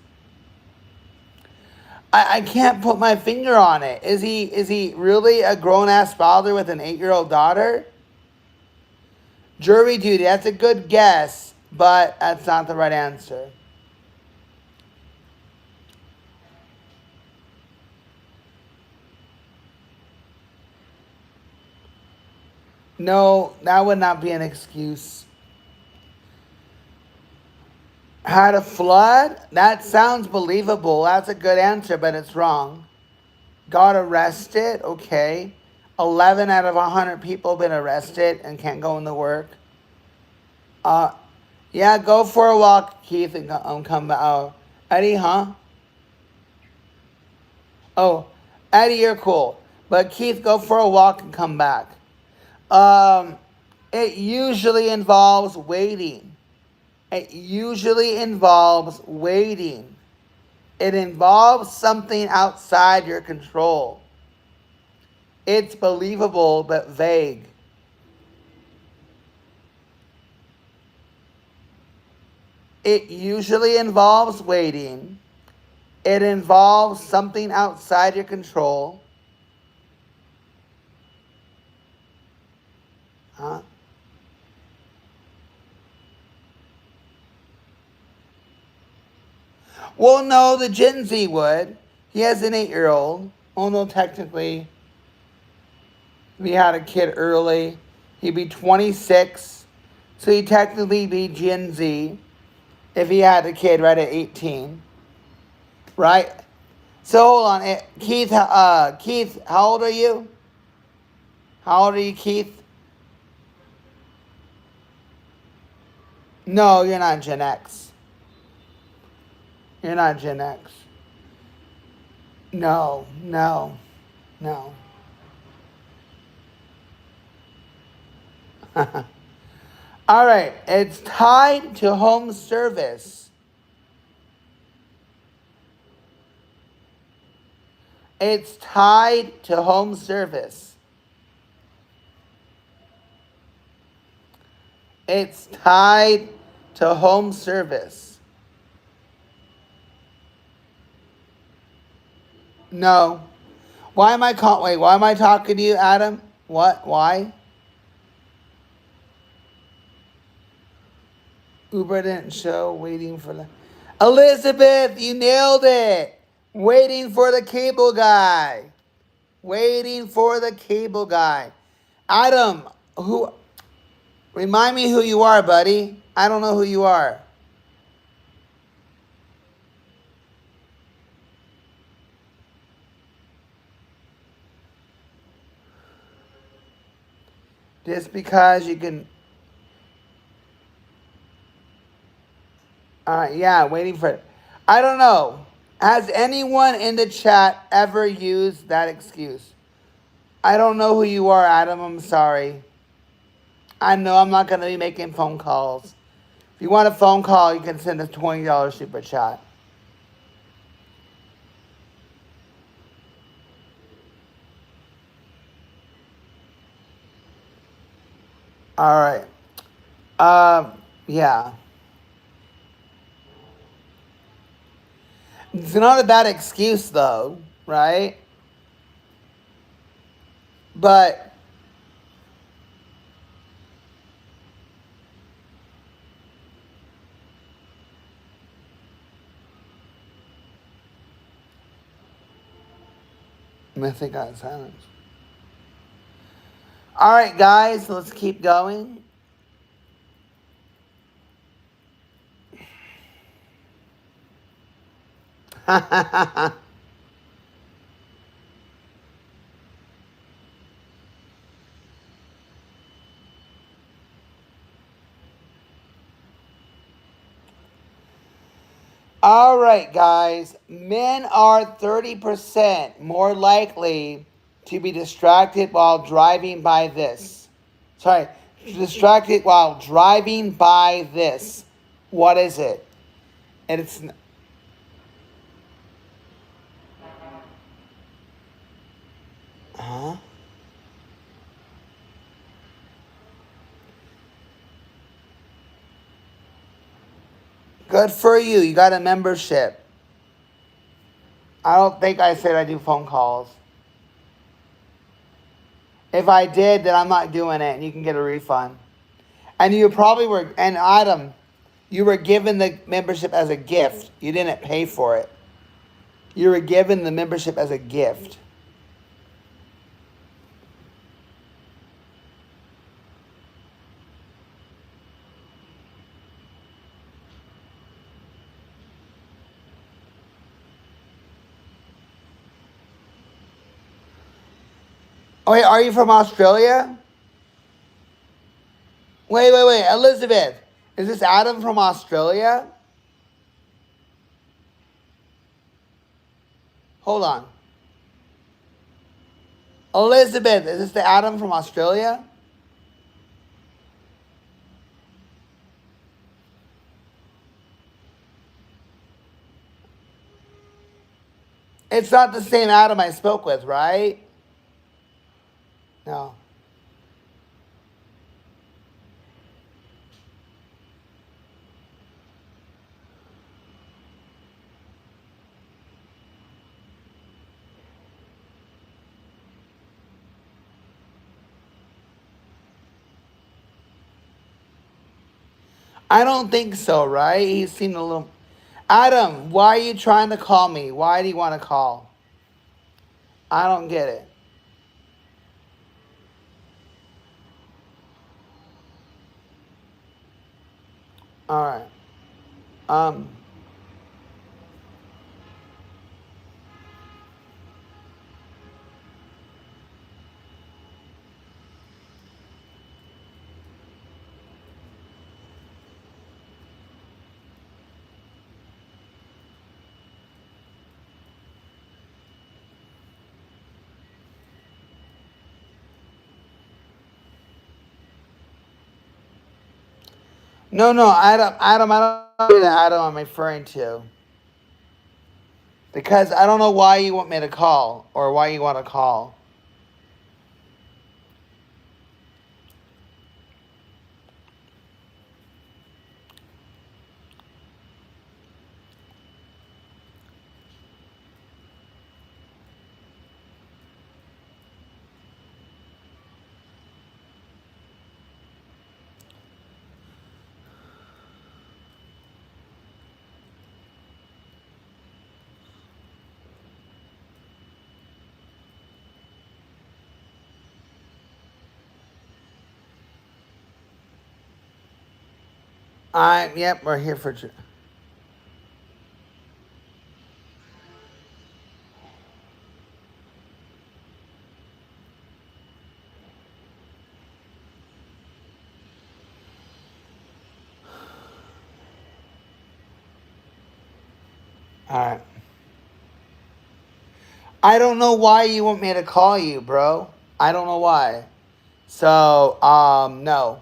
I can't put my finger on it. Is he really a grown-ass father with an 8-year-old daughter? Jury duty, that's a good guess, but that's not the right answer. No, that would not be an excuse. Had a flood? That sounds believable. That's a good answer, but it's wrong. Got arrested? Okay. 11 out of 100 people been arrested and can't go into work. Yeah, go for a walk, Keith, and come back. Oh, Eddie, huh? Oh, Eddie, you're cool. But Keith, go for a walk and come back. It usually involves waiting. It usually involves waiting. It involves something outside your control. It's believable but vague. It usually involves waiting. It involves something outside your control. Huh? Well, no, the Gen Z would. He has an 8-year-old. Oh, no, technically, if he had a kid early, he'd be 26. So he'd technically be Gen Z if he had a kid right at 18. Right? So hold on. Keith, Keith, how old are you? How old are you, Keith? No, you're not Gen X. You're not Gen X. No, no, no. All right, it's tied to home service. It's tied to home service. It's tied to home service. No. Why am I talking to you, Adam? What? Why? Uber didn't show. Waiting for the... Elizabeth, you nailed it. Waiting for the cable guy. Waiting for the cable guy. Adam, who... Remind me who you are, buddy. I don't know who you are. Just because you can... yeah, waiting for it. I don't know. Has anyone in the chat ever used that excuse? I don't know who you are, Adam. I'm sorry. I know I'm not going to be making phone calls. If you want a phone call, you can send a $20 super chat. All right. Yeah. It's not a bad excuse, though, right? But Mythic got silence. All right, guys, let's keep going. All right, guys. Men are 30% more likely to be distracted while driving by this. Sorry, distracted while driving by this. What is it? And it's. Huh? Good for you. You got a membership. I don't think I said I do phone calls. If I did, then I'm not doing it, and you can get a refund. And you probably were, and Adam, you were given the membership as a gift. You didn't pay for it. You were given the membership as a gift. Oh, wait, are you from Australia? Wait. Elizabeth, is this Adam from Australia? Hold on. Elizabeth, is this the Adam from Australia? It's not the same Adam I spoke with, right? No. I don't think so, right? He seemed a little. Adam, why are you trying to call me? Why do you want to call? I don't get it. All right. Um. No, Adam, I don't know the Adam I'm referring to. Because I don't know why you want me to call or why you want to call. Yep, we're here for. All right. I don't know why you want me to call you, bro. I don't know why. So, no.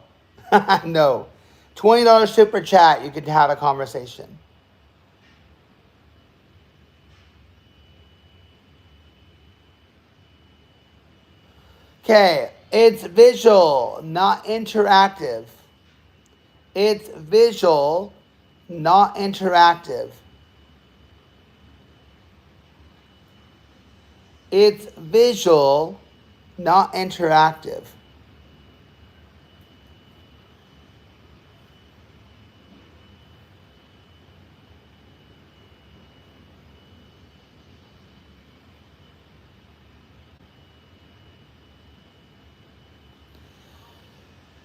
No. $20 super chat, you could have a conversation. Okay, it's visual, not interactive. It's visual, not interactive. It's visual, Not interactive.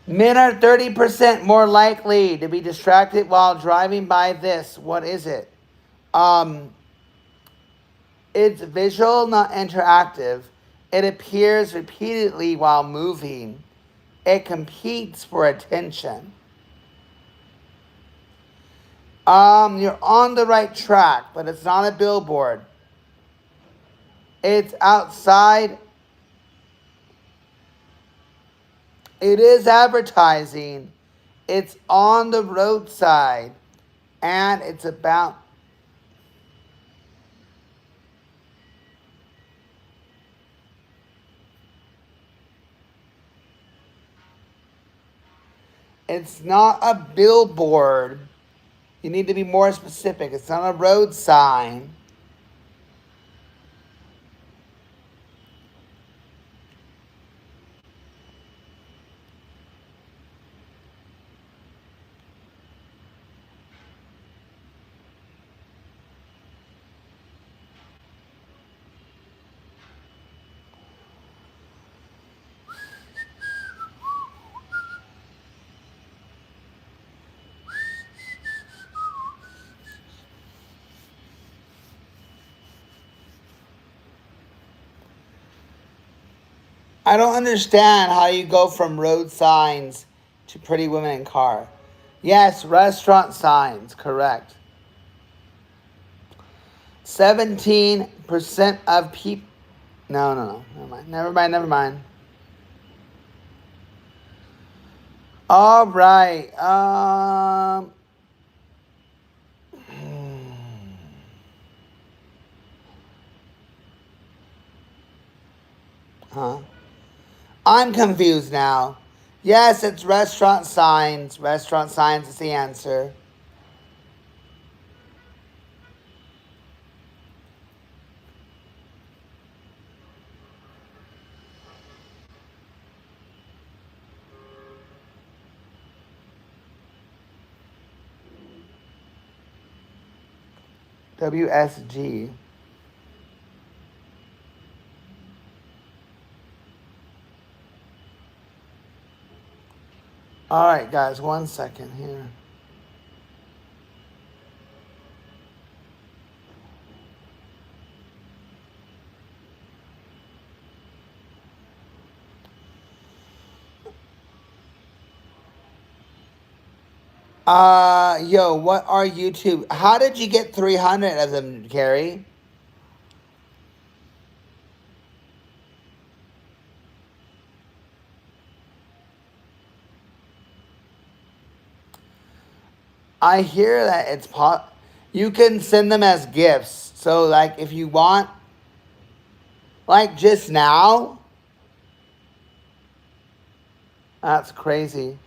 Men are 30% more likely to be distracted while driving by this. What is it? Um, it's visual, not interactive. It appears repeatedly while moving. It competes for attention. You're on the right track, but it's not a billboard. It's outside. It is advertising. It's on the roadside. And it's about. It's not a billboard. You need to be more specific. It's not a road sign. I don't understand how you go from road signs to pretty women in car. Yes, restaurant signs, correct. 17% of people. No. Never mind. All right. Huh? I'm confused now. Yes, it's restaurant signs. Restaurant signs is the answer. WSG. All right, guys, 1 second here. Yo, what are YouTube? How did you get 300 of them, Carrie? I hear that it's you can send them as gifts. So like if you want, like just now, that's crazy.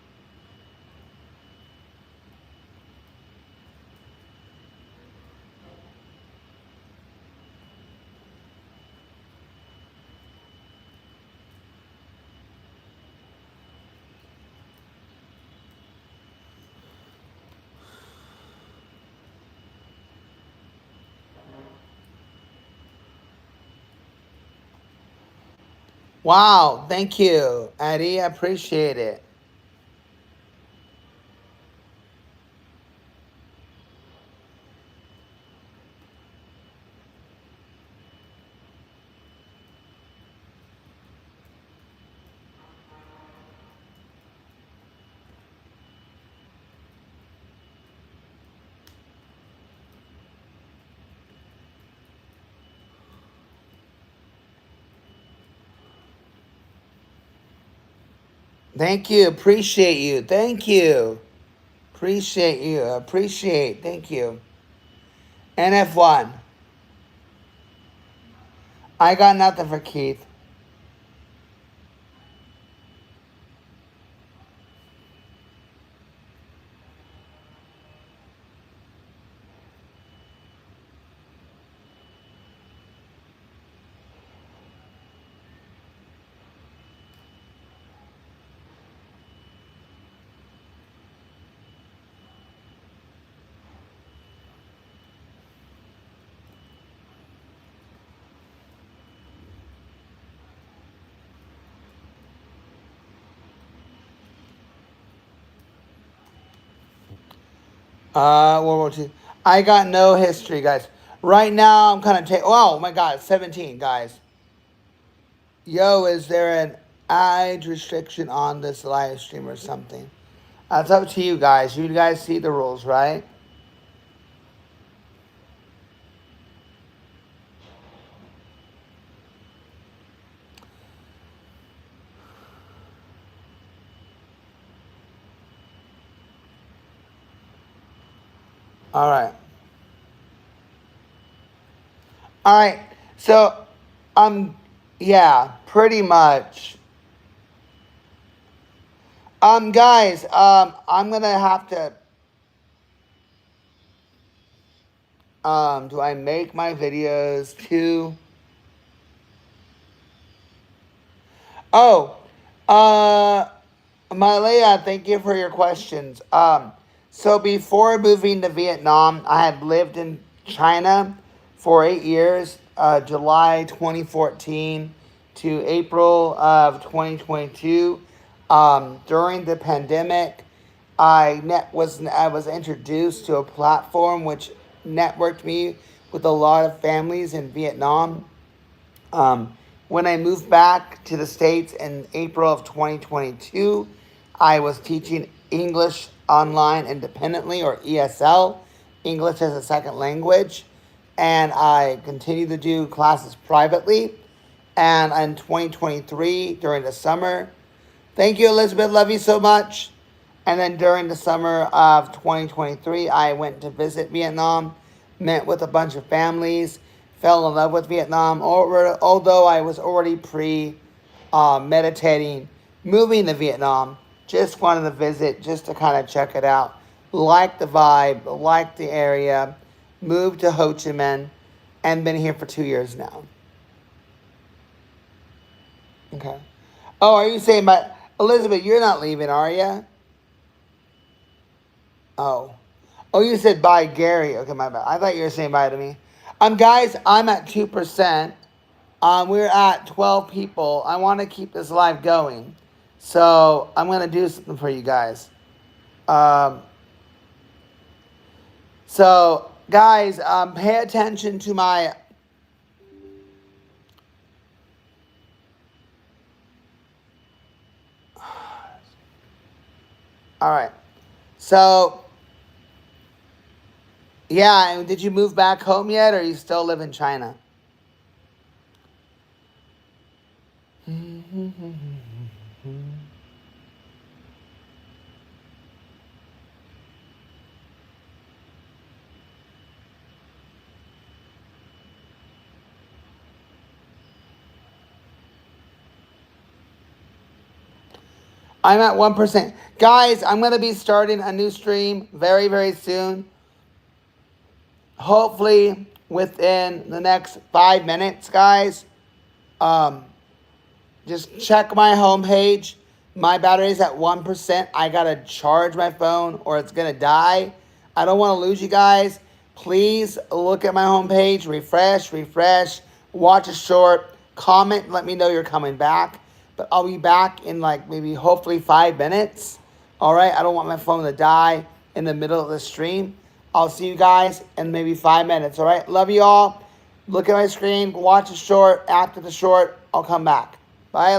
Wow, thank you, Eddie. I appreciate it. Thank you. Appreciate you. Thank you. Appreciate you. Appreciate. Thank you. NF1. I got nothing for Keith. World War II. I got no history, guys. Right now, I'm kind of oh my God, 17, guys. Yo, is there an age restriction on this live stream or something? That's up to you guys. You guys see the rules, right? All right. All right. So, yeah, pretty much. Guys, I'm gonna have to. Do I make my videos too? Oh, Malaya, thank you for your questions. So before moving to Vietnam, I had lived in China for 8 years, July 2014 to April of 2022. During the pandemic, I was introduced to a platform which networked me with a lot of families in Vietnam. When I moved back to the States in April of 2022, I was teaching English online independently, or ESL, English as a second language. And I continued to do classes privately. And in 2023, during the summer, thank you, Elizabeth, love you so much. And then during the summer of 2023, I went to visit Vietnam, met with a bunch of families, fell in love with Vietnam. Although I was already meditating moving to Vietnam, just wanted to visit just to kind of check it out. Like the vibe, like the area, moved to Ho Chi Minh, and been here for 2 years now. Okay. Oh, are you saying, but Elizabeth, you're not leaving, are you? Oh. Oh, you said bye, Gary. Okay, my bad. I thought you were saying bye to me. Guys, I'm at 2%. We're at 12 people. I want to keep this live going. So I'm going to do something for you guys. So, guys, pay attention to my... All right. So, yeah, and did you move back home yet, or you still live in China? I'm at 1%. Guys, I'm going to be starting a new stream very, very soon. Hopefully within the next 5 minutes, guys. Just check my homepage. My battery's at 1%. I got to charge my phone or it's going to die. I don't want to lose you guys. Please look at my homepage. Refresh. Watch a short. Comment. Let me know you're coming back. But I'll be back in maybe hopefully 5 minutes. All right. I don't want my phone to die in the middle of the stream. I'll see you guys in maybe 5 minutes. All right. Love you all. Look at my screen. Watch a short. After the short, I'll come back. Bye.